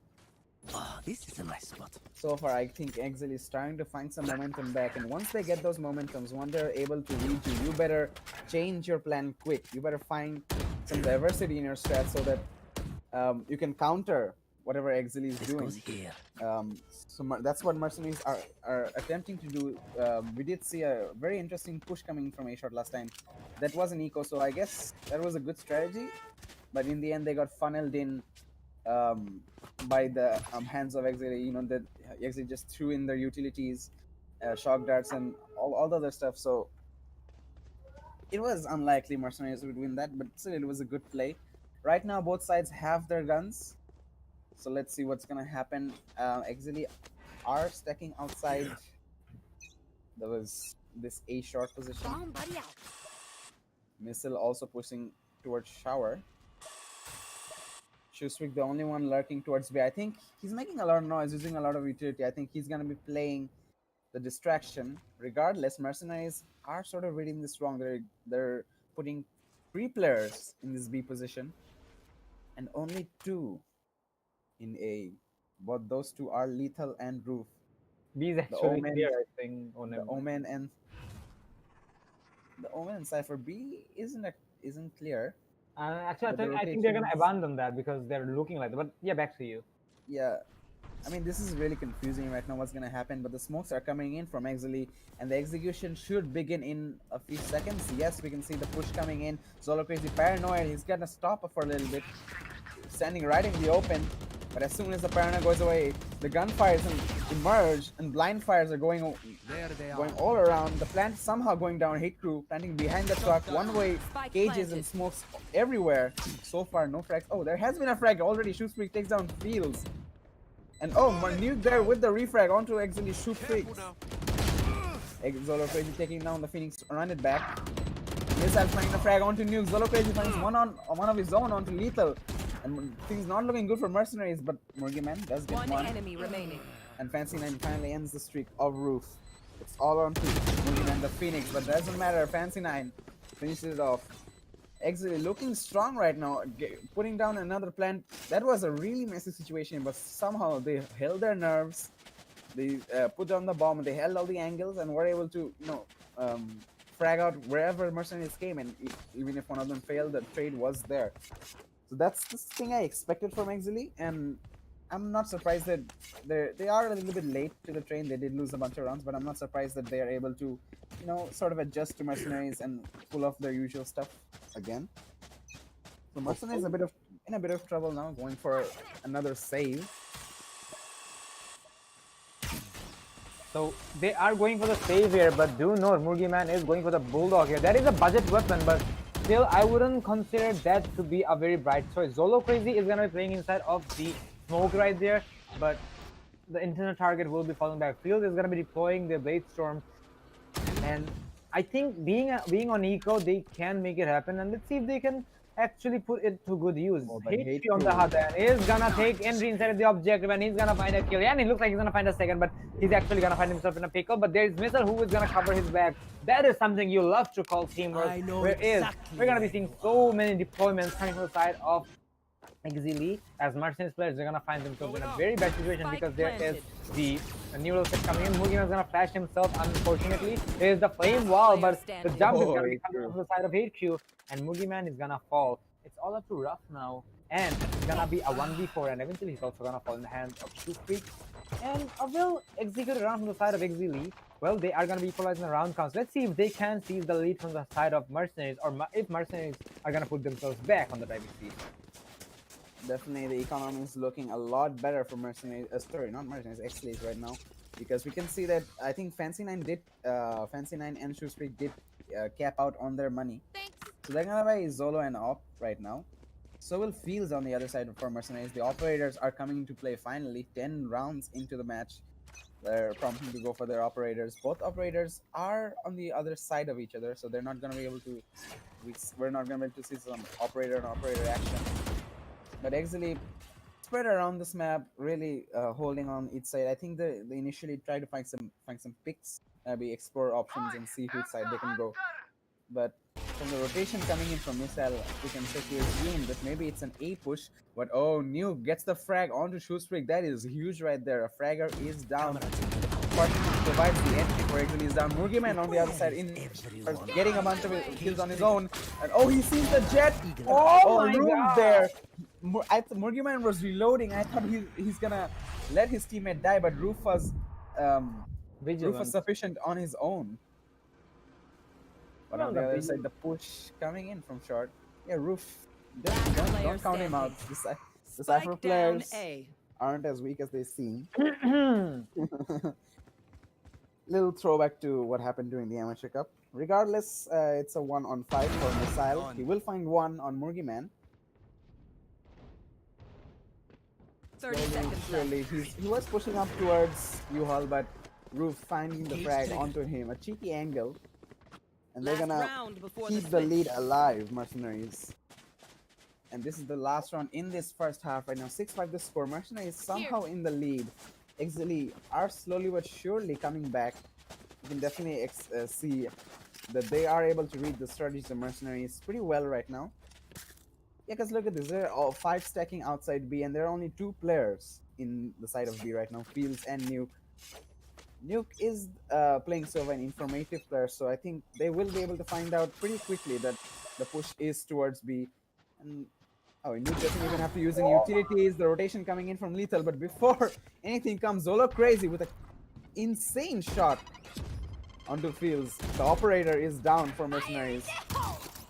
This is a nice spot. So far, I think Exile is starting to find some momentum back. And once they get those momentums, once they're able to read you, you better change your plan quick. You better find some diversity in your strat so that you can counter whatever Exile is doing. Here. That's what Mercenaries are attempting to do. We did see a very interesting push coming from A-Shot last time. That was an eco, so I guess that was a good strategy. But in the end, they got funneled in by the hands of Exile. You know, that Exile just threw in their utilities, shock darts, and all the other stuff. So it was unlikely Mercenaries would win that, but still, it was a good play. Right now, both sides have their guns. So let's see what's gonna happen. Exile are stacking outside. There was this A short position. Missile also pushing towards Shower. Shoestwick the only one lurking towards B. I think he's making a lot of noise, using a lot of utility. I think he's gonna be playing the distraction. Regardless, Mercenaries are sort of reading this wrong. They're putting 3 players in this B position and only 2 in A. But those 2 are Lethal and Roof. B is actually clear, I think. The Omen and Cypher. B isn't clear. Actually, I think they're gonna abandon that because they're looking like that. But yeah, back to you. Yeah, I mean, this is really confusing right now. What's gonna happen? But the smokes are coming in from Exile, and the execution should begin in a few seconds. Yes, we can see the push coming in. Zolo Crazy paranoid. He's gonna stop for a little bit, standing right in the open. But as soon as the paranoia goes away, the gunfires emerge, and blind fires are going all around. The plant somehow going down. Hate crew planting behind the truck, one-way cages and smokes everywhere. So far, no frags. Oh, there has been a frag already. Shoestreak takes down Fields, and oh, Nuke there with the refrag onto Exile Shoestreak. Zolo Crazy taking down the Phoenix, run it back. Missile finding the frag onto Nuke. Zolo Crazy finds one of his own onto Lethal. And things not looking good for Mercenaries, but Murgiman does get one. Enemy remaining. And Fancy 9 finally ends the streak of Roof. It's all on 2. Murgiman the Phoenix, but doesn't matter. Fancy 9 finishes it off. Exile looking strong right now, putting down another plant. That was a really messy situation, but somehow they held their nerves. They put down the bomb, and they held all the angles, and were able to, frag out wherever Mercenaries came. And even if one of them failed, the trade was there. So that's the thing I expected from Exile, and I'm not surprised that they are a little bit late to the train. They did lose a bunch of rounds, but I'm not surprised that they are able to, sort of adjust to Mercenaries and pull off their usual stuff again. So Mercenaries in a bit of trouble now, going for another save. So they are going for the save here, but do note Murgiman is going for the Bulldog here. That is a budget weapon, but still, I wouldn't consider that to be a very bright choice. Zolo Crazy is going to be playing inside of the smoke right there, but the internal target will be falling back. Field is going to be deploying the Blade Storm, and I think being on eco, they can make it happen, and let's see if they can actually put it to good use. Hate on the other hand is gonna take entry inside of the objective, and he's gonna find a kill. Yeah, and he looks like he's gonna find a second, but he's actually gonna find himself in a pickle. But there's Missile who is gonna cover his back. That is something you love to call teamwork. We're gonna be seeing so many deployments coming from the side of Exile as Mercenaries players. They're gonna find themselves in a very bad situation because there is the neural set coming in. Mugiman is gonna flash himself. Unfortunately, there is the flame wall, but the jump is gonna be coming from the side of HQ, and Mugiman is gonna fall. It's all up to Rough now, and it's gonna be a 1v4, and eventually he's also gonna fall in the hands of Shoestreak. And a well executed round from the side of Exile. Well, they are gonna be equalizing the round counts. Let's see if they can seize the lead from the side of Mercenaries, or if Mercenaries are gonna put themselves back on the driving seat. Definitely, the economy is looking a lot better for Mercenaries. Not Mercenaries, Exile right now, because we can see that I think Fancy 9 and Shoestreak did cap out on their money. So they're gonna buy Zolo and Op right now. So will Fields on the other side for Mercenaries. The operators are coming into play finally. 10 rounds into the match, they're prompting to go for their operators. Both operators are on the other side of each other, so they're not gonna be able to. We're not gonna be able to see some operator and operator action. But Exile spread around this map, really holding on each side. I think they initially try to find some picks, maybe explore options and see which side they can go. But from the rotation coming in from Missile, we can safely assume that maybe it's an A push. But oh, Nuke gets the frag onto Shoestreak. That is huge right there. A fragger is down. Provides the entry for Exile is down. Mugiman on the other side getting a bunch of kills on his own. And oh, he sees the jet. Oh, my God. There. Mugiman was reloading. I thought he's gonna let his teammate die, but Roof was sufficient on his own. But on the other side, the push coming in from short. Yeah, Roof. Don't count him out. The Cypher players aren't as weak as they seem. Little throwback to what happened during the Amateur Cup. Regardless, it's a 1-on-5 for Missile. He will find one on Mugiman. 30 seconds left. He was pushing up towards U-Haul, but Roof finding the frag onto him. A cheeky angle. And they're gonna keep the lead alive, Mercenaries. And this is the last round in this first half right now. 6-5 the score. Mercenaries somehow in the lead. Exili are slowly but surely coming back. You can definitely see that they are able to read the strategies of Mercenaries pretty well right now. Yeah, because look at this. They're all 5 stacking outside B, and there are only 2 players in the side of B right now, Fields and Nuke. Nuke is playing Sova, an informative player, so I think they will be able to find out pretty quickly that the push is towards B. And oh, Nuke doesn't even have to use any utilities, the rotation coming in from Lethal, but before anything comes, Zolo Crazy with an insane shot onto Fields. The operator is down for Mercenaries.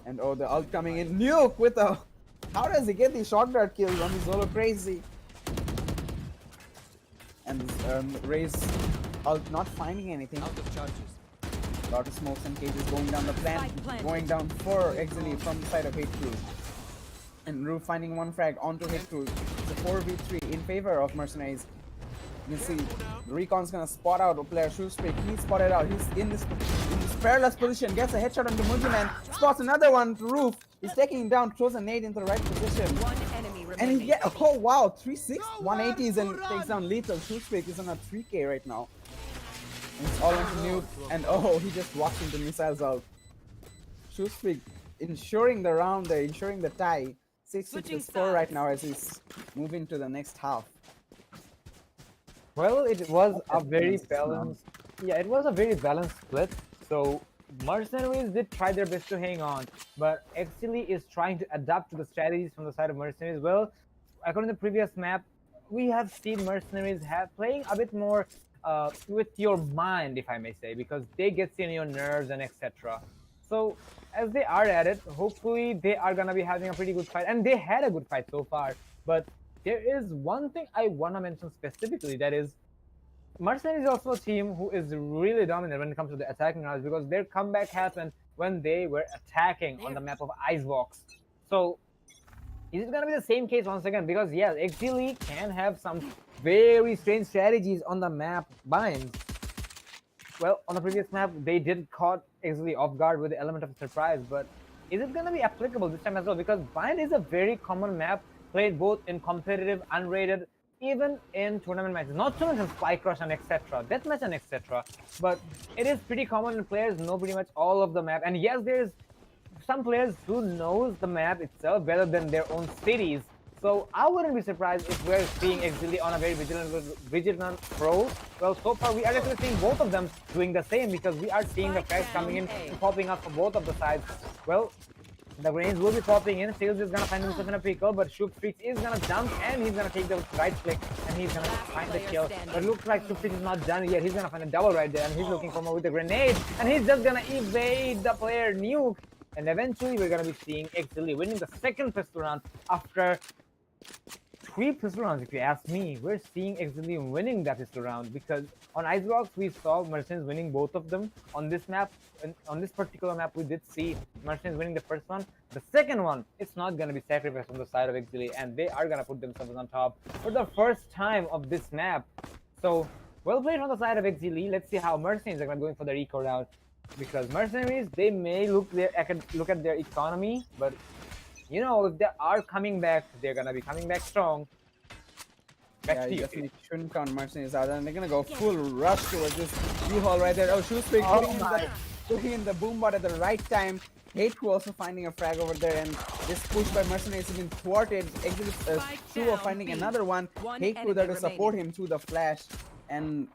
And oh, the ult coming in. Nuke with a... How does he get these shot dart kills on the Zolo Crazy? And Ray's ult not finding anything. Out of charges. Lot of smokes and cages going down the plant. Going down for Exili from the side of H2. And Roof finding one frag onto H2. It's a 4v3 in favor of Mercenaries. You can see the Recon's gonna spot out a player, Shoestreak. He's spotted out. He's in this perilous position. Gets a headshot on the Mugiman. Spots another one to Roof. He's taking him down. Throws a nade into the right position. One enemy remaining. And he gets, oh wow, 3-6, 180s and takes down Lethal. Shoestreak is on a 3k right now. And it's all into Nuke. And oh, he just walks into Missile's ult. Shoestreak ensuring the round there, ensuring the tie. 6-6 score right now as he's moving to the next half. Well, it was a very balanced. Yeah, it was a very balanced split. So Mercenaries did try their best to hang on, but Exili is trying to adapt to the strategies from the side of Mercenaries. Well, according to the previous map, we have seen Mercenaries playing a bit more with your mind, if I may say, because they get in your nerves and etc. So as they are at it, hopefully they are gonna be having a pretty good fight, and they had a good fight so far. But there is one thing I wanna mention specifically, that is, Mercenaries is also a team who is really dominant when it comes to the attacking rounds, because their comeback happened when they were attacking on the map of Icebox. So is it gonna be the same case once again? Because yeah, Exili can have some very strange strategies on the map binds. Well, on the previous map, they did caught Exili off guard with the element of surprise, but is it gonna be applicable this time as well? Because bind is a very common map played both in competitive, unrated, even in tournament matches. Not so much in Spike Rush and etc., Deathmatch and etc., but it is pretty common and players know pretty much all of the map. And yes, there's some players who knows the map itself better than their own cities. So I wouldn't be surprised if we're seeing Exili on a very vigilant pro. Well, so far we are actually seeing both of them doing the same, because we are seeing the frags coming in and popping up from both of the sides. Well, the grenades will be popping in. Fields is gonna find himself in a pickle, but Shookfreak is gonna jump and he's gonna take the right click and he's gonna find the kill. But it looks like Shookfreak is not done yet. He's gonna find a double right there, and he's looking for more with the grenade, and he's just gonna evade the player Nuke. And eventually we're gonna be seeing Exili winning the second pistol round after 3 pistol rounds, if you ask me. We're seeing Exili winning that pistol round, because on Icebox we saw Mercenaries winning both of them. On this map, on this particular map, we did see Mercenaries winning the first one. The second one, it's not gonna be sacrificed on the side of Exili, and they are gonna put themselves on top for the first time of this map. So well played on the side of Exili. Let's see how Mercenaries are gonna go in for the eco round, because Mercenaries, they may look at their economy, but you know, if they are coming back, they're gonna be coming back strong. Yeah, you definitely shouldn't count Mercenaries out, and they're gonna go full rush towards this U-Haul right there. Oh, Shoesprig putting in the boombot at the right time. Hate Crew also finding a frag over there, and this push by Mercenaries has been thwarted. Exit Crew are finding another one. Hate Crew there to support him through the flash. And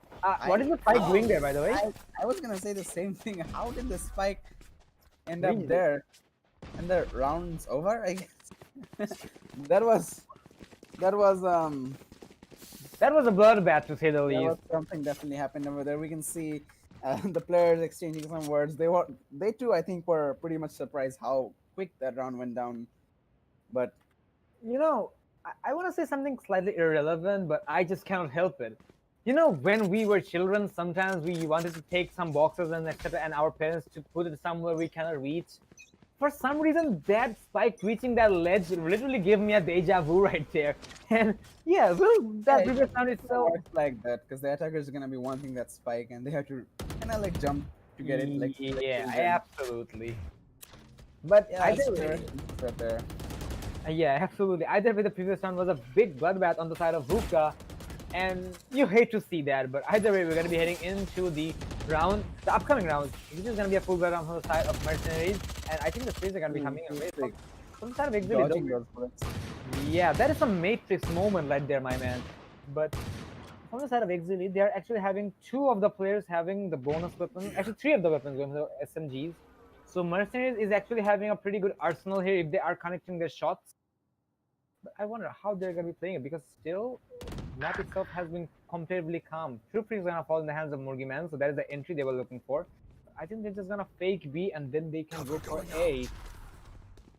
what is the spike doing there, by the way? I was gonna say the same thing. How did the spike end up there? And the round's over, I guess. that was a bloodbath, to say the least. Something definitely happened over there. We can see the players exchanging some words. They too, I think, were pretty much surprised how quick that round went down. But you know, I want to say something slightly irrelevant, but I just cannot help it. You know, when we were children, sometimes we wanted to take some boxes and etc., and our parents to put it somewhere we cannot reach. For some reason, that spike reaching that ledge literally gave me a deja vu right there. And yeah, that previous round itself like that, because the attackers are gonna be wanting that spike, and they have to kind of like jump to get it. Like absolutely. But yeah, either way, right there. Yeah, absolutely. Either way, the previous round was a big bloodbath on the side of Vufka, and you hate to see that. But either way, we're gonna be heading into the upcoming round, which is gonna be a full blood round from the side of Mercenaries, and I think the sprays are gonna be coming away from the side of Exili. Yeah, that is a Matrix moment right there, my man. But from the side of Exili, they are actually having 2 of the players having the bonus weapons. Actually, 3 of the weapons going to SMGs. So Mercenaries is actually having a pretty good arsenal here if they are connecting their shots. But I wonder how they're gonna be playing it, because still map itself has been comparatively calm. True is gonna fall in the hands of Murgiman, so that is the entry they were looking for. I think they're just gonna fake B and then they can go for A.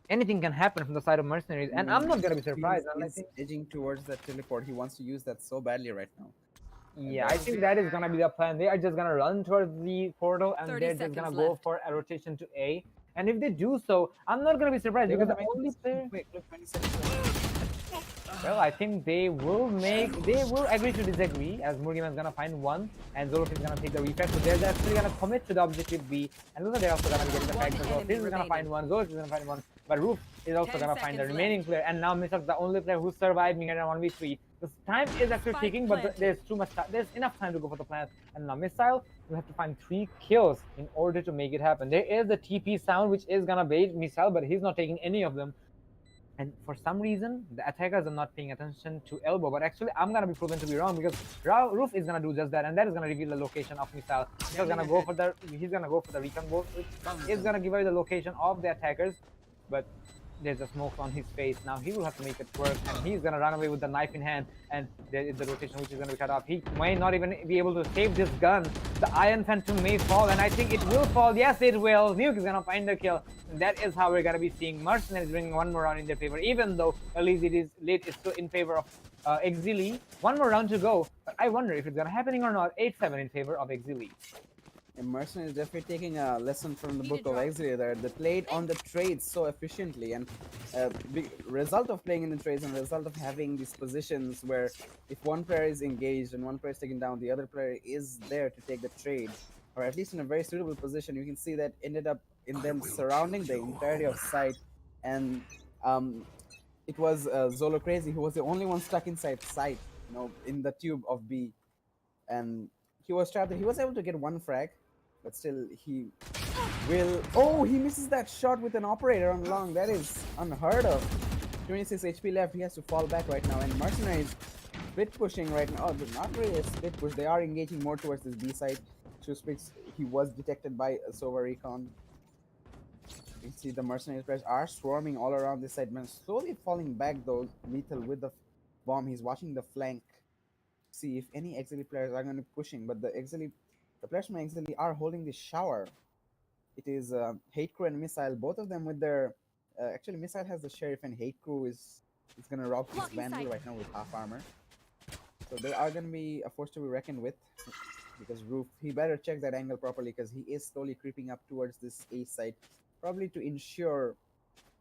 Anything can happen from the side of Mercenaries, and I'm not gonna be surprised. He's edging towards that teleport. He wants to use that so badly right now. Yeah, I think that is gonna be the plan. They are just gonna run towards the portal, and they're just gonna go for a rotation to A. And if they do so, I'm not gonna be surprised, because the only player. Well, I think they will agree to disagree, as Murgiman's gonna find one, and Zolok is gonna take the refresh. So they're actually gonna commit to the objective B, and they're also gonna be getting the fact as well. Fizz is gonna find one, Zolok is gonna find one, but Roof is also gonna find the remaining player, and now Misak's the only player who's surviving here in 1v3. The time is actually ticking, but there's too much time. There's enough time to go for the plant. And now Missile will have to find 3 kills in order to make it happen. There is the TP sound, which is gonna bait Missile, but he's not taking any of them. And for some reason, the attackers are not paying attention to Elbow. But actually, I'm gonna be proven to be wrong, because Roof is gonna do just that, and that is gonna reveal the location of Missile. He's gonna go for the recon bolt, which is gonna give away the location of the attackers. But there's a smoke on his face. Now he will have to make it work, and he's gonna run away with the knife in hand, and there is the rotation which is gonna be cut off. He may not even be able to save this gun. The Iron Phantom may fall, and I think it will fall. Yes, it will. Nuke is gonna find the kill. And that is how we're gonna be seeing Mercenaries bringing one more round in their favor, even though at least it is late. It's still in favor of Exili. One more round to go, but I wonder if it's gonna happening or not. 8-7 in favor of Exili. Mercenary is definitely taking a lesson from the book of Exili there. They played on the trades so efficiently, and the result of playing in the trades and the result of having these positions where if one player is engaged and one player is taken down, the other player is there to take the trade, or at least in a very suitable position. You can see that ended up in them surrounding the entirety of site, and it was Zolo Crazy who was the only one stuck inside site, you know, in the tube of B, and he was trapped. He was able to get one frag, but still he will. Oh, he misses that shot with an operator on long. That is unheard of. 26 HP left. He has to fall back right now, and Mercenaries split pushing right now. Oh, not really a split push. They are engaging more towards this B side. Shoespix, he was detected by a Sova Recon. You see the Mercenaries players are swarming all around this side, man. Slowly falling back though. Lethal with the bomb. He's watching the flank. See if any Exili players are going to be pushing, but the players from Exili are holding the shower. It is Hate Crew and Missile, both of them with their. Actually, Missile has the Sheriff, and Hate Crew is gonna rock his Vandal right now with half armor. So they are gonna be a force to be reckoned with, because Roof, he better check that angle properly, because he is slowly creeping up towards this A site, probably to ensure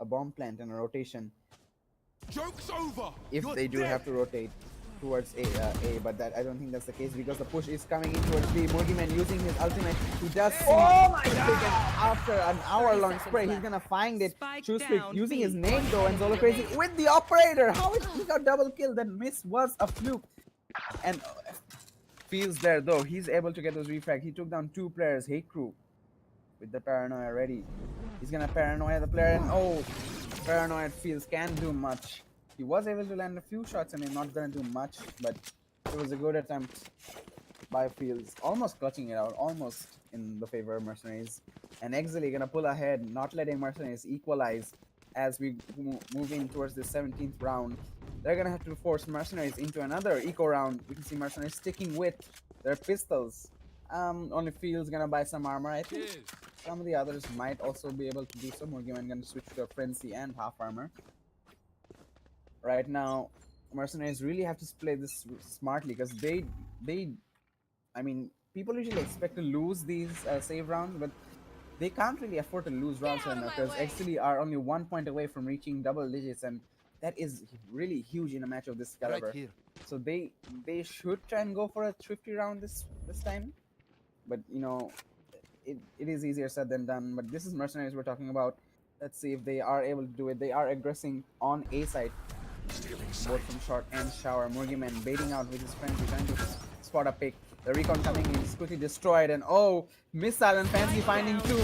a bomb plant and a rotation. Joke's over. If they do have to rotate towards A, but that I don't think that's the case, because the push is coming in towards B. Murgiman using his ultimate. He does see. Oh my god! After an hour-long spray, he's gonna find it. Shoesprig using his name though, and Zolo Crazy with the operator. How is he got double kill? That miss was a fluke. And Fields there though, he's able to get those refrag. He took down 2 players, Hey Crew, with the paranoia ready. He's gonna paranoia the player, and oh, paranoid Fields can't do much. He was able to land a few shots and he's not gonna do much, but it was a good attempt by Fields, almost clutching it out, almost in the favor of Mercenaries. And Exily gonna pull ahead, not letting Mercenaries equalize as we move in towards the 17th round. They're gonna have to force Mercenaries into another eco round. We can see Mercenaries sticking with their pistols. Only Fields gonna buy some armor. I think some of the others might also be able to do so. Morgan gonna switch to a Frenzy and half armor. Right now, Mercenaries really have to play this smartly because I mean, people usually expect to lose these save rounds, but they can't really afford to lose rounds right now because XLE are only 1 point away from reaching double digits, and that is really huge in a match of this caliber. Right here. So they should try and go for a thrifty round this time, but you know, it is easier said than done. But this is Mercenaries we're talking about. Let's see if they are able to do it. They are aggressing on A side, both from short and shower. Murgiman baiting out with his friends, trying to spot a pick. The recon coming in is quickly destroyed, and oh, missile and Fancy finding 2.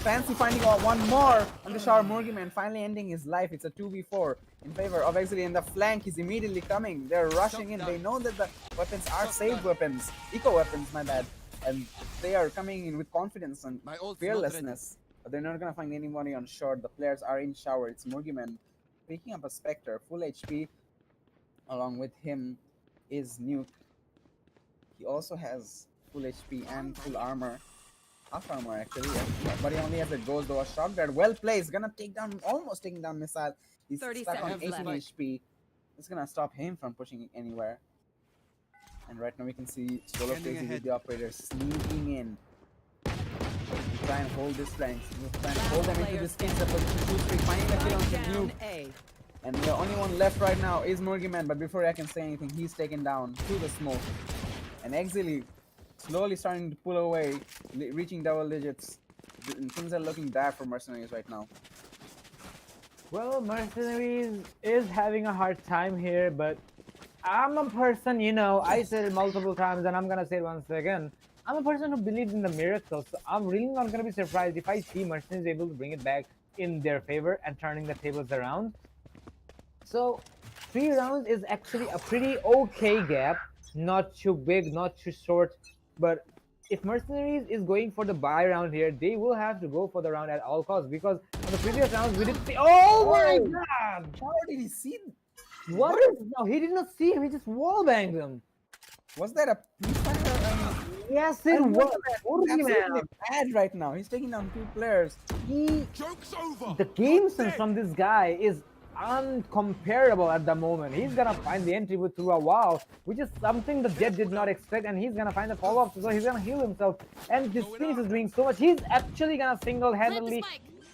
Fancy finding one more on the shower. Murgiman finally ending his life. It's a 2v4 in favor of Exily, and the flank is immediately coming. They're rushing in. They know that the weapons are saved weapons, eco weapons, my bad, and they are coming in with confidence and fearlessness. But they're not gonna find anybody on short. The players are in shower. It's Murgiman picking up a Spectre, full HP. Along with him is Nuke. He also has full HP and full armor. Half armor actually, yeah. But he only has a ghost though. A shock guard, well placed. Gonna take down, almost taking down Missile. He's 30 stuck on seconds 18 left. HP. It's gonna stop him from pushing anywhere. And right now we can see Solo Crazy with the operator sneaking in. To try and hold this flank. Try and hold them into this case. Finding the kill on the Nuke. A. And the only one left right now is Murgiman, but before I can say anything, he's taken down through the smoke. And Exily slowly starting to pull away, reaching double digits. Things are looking dire for Mercenaries right now. Well, Mercenaries is having a hard time here, but I'm a person, you know, I said it multiple times and I'm gonna say it once again. I'm a person who believes in the miracles, so I'm really not gonna be surprised if I see Mercenaries able to bring it back in their favor and turning the tables around. So 3 rounds is actually a pretty okay gap, not too big, not too short, but if Mercenaries is going for the buy round here, they will have to go for the round at all costs, because on the previous rounds we did see— oh my god! How did he see? What is— no, he did not see him, he just wallbanged him. Was that a pre-fire? Yes, it was. Absolutely bad right now. He's taking down 2 players. Joke's over. The game sense from this guy is uncomparable at the moment. He's gonna find the entry through a wall, which is something the Jet did not expect, and he's gonna find the follow-up, so he's gonna heal himself. And this Phoenix is doing so much. He's actually gonna single-handedly,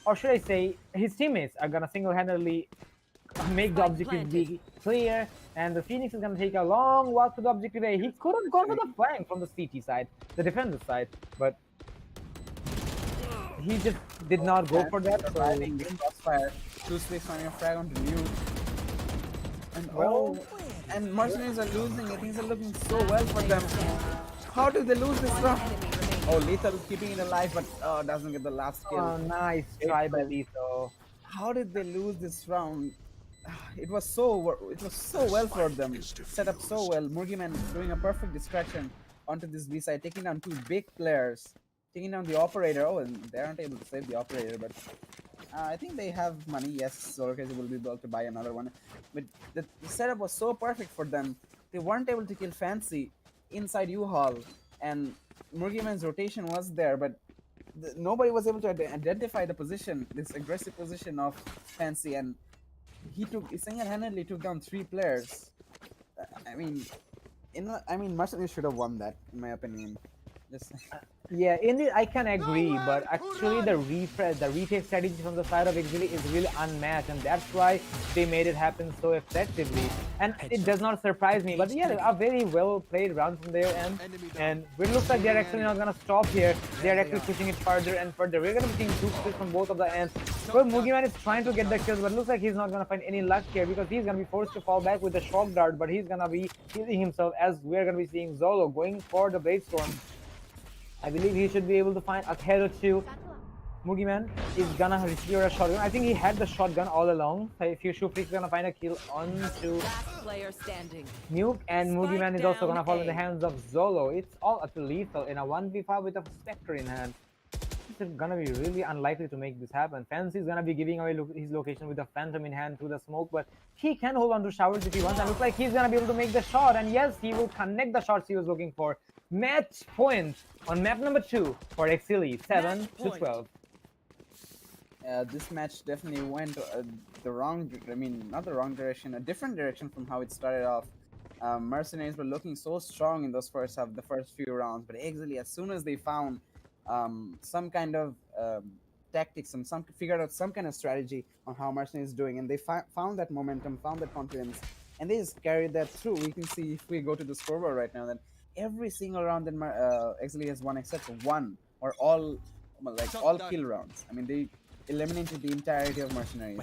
or should I say, his teammates are gonna single-handedly make the objective be clear, and the Phoenix is gonna take a long walk to the objective A. He could have gone for the flank from the CT side, the defender side, but he just did not go for that. So Crossfire, 2 space on your frag onto Nuke. And oh, and Mercenaries are losing it. Things are looking so well for them. How did they lose this round? Oh, Lethal keeping it alive, but doesn't get the last kill. oh, nice try by Lethal. How did they lose this round? It was so well for them. Set up so well. Murgiman doing a perfect distraction onto this B side, taking down 2 big players, taking down the operator. Oh, and they aren't able to save the operator, but I think they have money. Yes, Solo Crazy will be able to buy another one. But the setup was so perfect for them. They weren't able to kill Fancy inside U-Haul, and Murgiman's rotation was there, but nobody was able to identify the position, this aggressive position of Fancy, and he single-handedly took down 3 players. I mean, Mercenaries should have won that, in my opinion. This Yeah, indeed, I can agree, but actually the retake strategy from the side of Exili is really unmatched, and that's why they made it happen so effectively. And it does not surprise me, but yeah, a very well played round from their end. And it looks like they're actually not gonna stop here. They're actually pushing it further and further. We're gonna be seeing two kills from both of the ends. Well, Mugiman is trying to get the kills, but looks like he's not gonna find any luck here because he's gonna be forced to fall back with the shock dart, but he's gonna be healing himself as we're gonna be seeing Zolo going for the Blade Storm. I believe he should be able to find a head or two. Mugiman is gonna receive a shotgun. I think he had the shotgun all along. So if you shoot, he's gonna find a kill onto Nuke, and Mugiman is also gonna fall in the hands of Zolo. It's all up to lethal in a 1v5 with a Spectre in hand. It's gonna be really unlikely to make this happen. Fancy is gonna be giving away his location with the Phantom in hand through the smoke, but he can hold on to showers if he wants, and looks like he's gonna be able to make the shot, and yes, he will connect the shots he was looking for. Match point on map number 2 for Exili, 7-12. This match definitely went the wrong, I mean, not the wrong direction, a different direction from how it started off. Mercenaries were looking so strong in those the first few rounds, but Exili, as soon as they found some kind of tactics and figured out some kind of strategy on how Mercenaries is doing, and they found that momentum, found that confidence, and they just carried that through. We can see if we go to the scoreboard right now, then every single round that Exili has won except one or all kill rounds. I mean, they eliminated the entirety of Mercenaries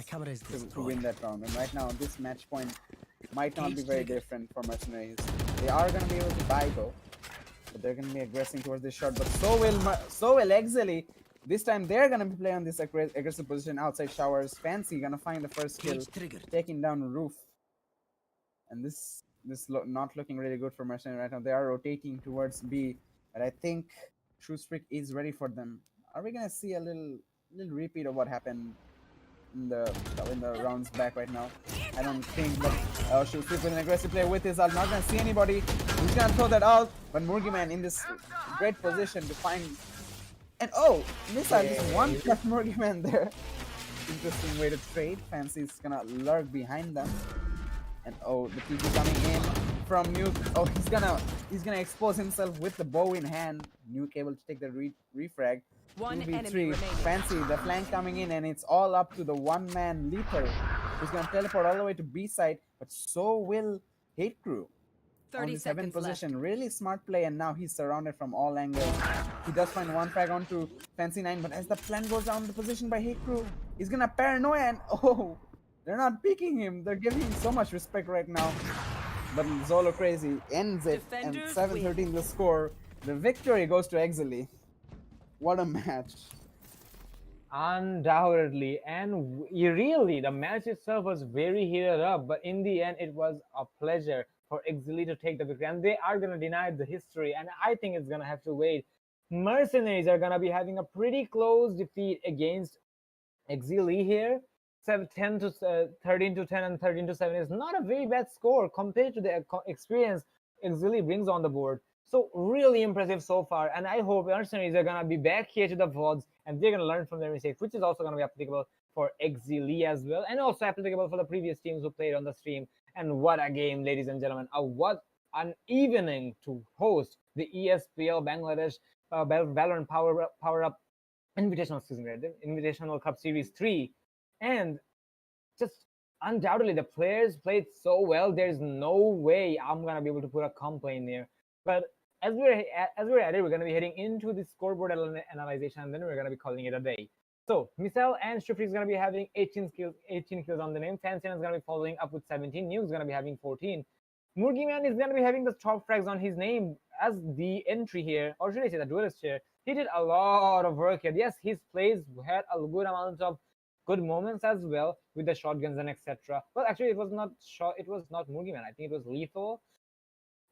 to win that round. And right now, this match point might not be very different for Mercenaries. They are going to be able to buy though, but they're going to be aggressing towards this shot. But so will Exili. This time they're going to be playing on this aggressive position outside showers. Fancy going to find the first kill, taking down Roof. And this not looking really good for Mercenary right now. They are rotating towards B, but I think Shoestreak is ready for them. Are we gonna see a little repeat of what happened in the rounds back right now? I don't think, but Shoestreak with an aggressive play with his ult, not gonna see anybody. He's gonna throw that ult, but Mugiman in this great position to find. And oh, Missile just one shot Mugiman there. Interesting way to trade. Fancy's gonna lurk behind them. And oh, the TP coming in from Nuke. Oh, he's gonna expose himself with the bow in hand. Nuke able to take the refrag. One 2v3. enemy remaining. Fancy the flank coming in, and it's all up to the one-man Leaper, who's gonna teleport all the way to B side. But so will Hate Crew. 30 on the 7th seconds position. left. Really smart play, and now he's surrounded from all angles. He does find one frag onto Fancy 9, but as the plan goes down the position by Hate Crew, he's gonna paranoia, and oh, they're not picking him. They're giving him so much respect right now. But Zolo Crazy ends it, and Defenders 7-13 the score. The victory goes to Exili. What a match. Undoubtedly, and really, the match itself was very heated up, but in the end, it was a pleasure for Exili to take the victory, and they are going to deny the history, and I think it's going to have to wait. Mercenaries are going to be having a pretty close defeat against Exili here. 13 to 10 and 13 to 7 is not a very bad score compared to the experience Exili brings on the board. So really impressive so far, and I hope Mercenaries are gonna be back here to the VODs and they're gonna learn from their mistakes, which is also gonna be applicable for Exili as well, and also applicable for the previous teams who played on the stream. And what a game, ladies and gentlemen! What an evening to host the ESPL Bangladesh Valorant PowerUp Invitational, Invitational Cup Series 3. And just undoubtedly, the players played so well. There's no way I'm gonna be able to put a complaint there. But as we're at it, we're gonna be heading into the scoreboard analysis, and then we're gonna be calling it a day. So Missile and Shifri is gonna be having 18 kills on the name. Fansian is gonna be following up with 17. New is gonna be having 14. Murgiman is gonna be having the top frags on his name as the entry here, or should I say the duelist here. He did a lot of work here. Yes, his plays had a good amount of good moments as well with the shotguns and etc. Well, actually, it was not Mugiman. I think it was Lethal.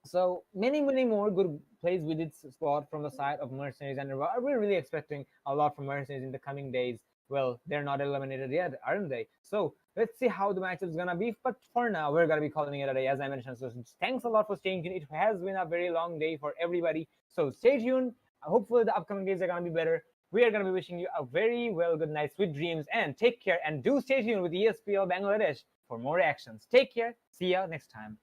So many more good plays with its squad from the side of Mercenaries, and we're really expecting a lot from Mercenaries in the coming days. Well, they're not eliminated yet, aren't they? So let's see how the match is gonna be. But for now, we're gonna be calling it a day, as I mentioned. So thanks a lot for staying tuned. It has been a very long day for everybody. So stay tuned. Hopefully, the upcoming days are gonna be better. We are going to be wishing you a very good night, sweet dreams, and take care. And do stay tuned with ESPL Bangladesh for more actions. Take care. See ya next time.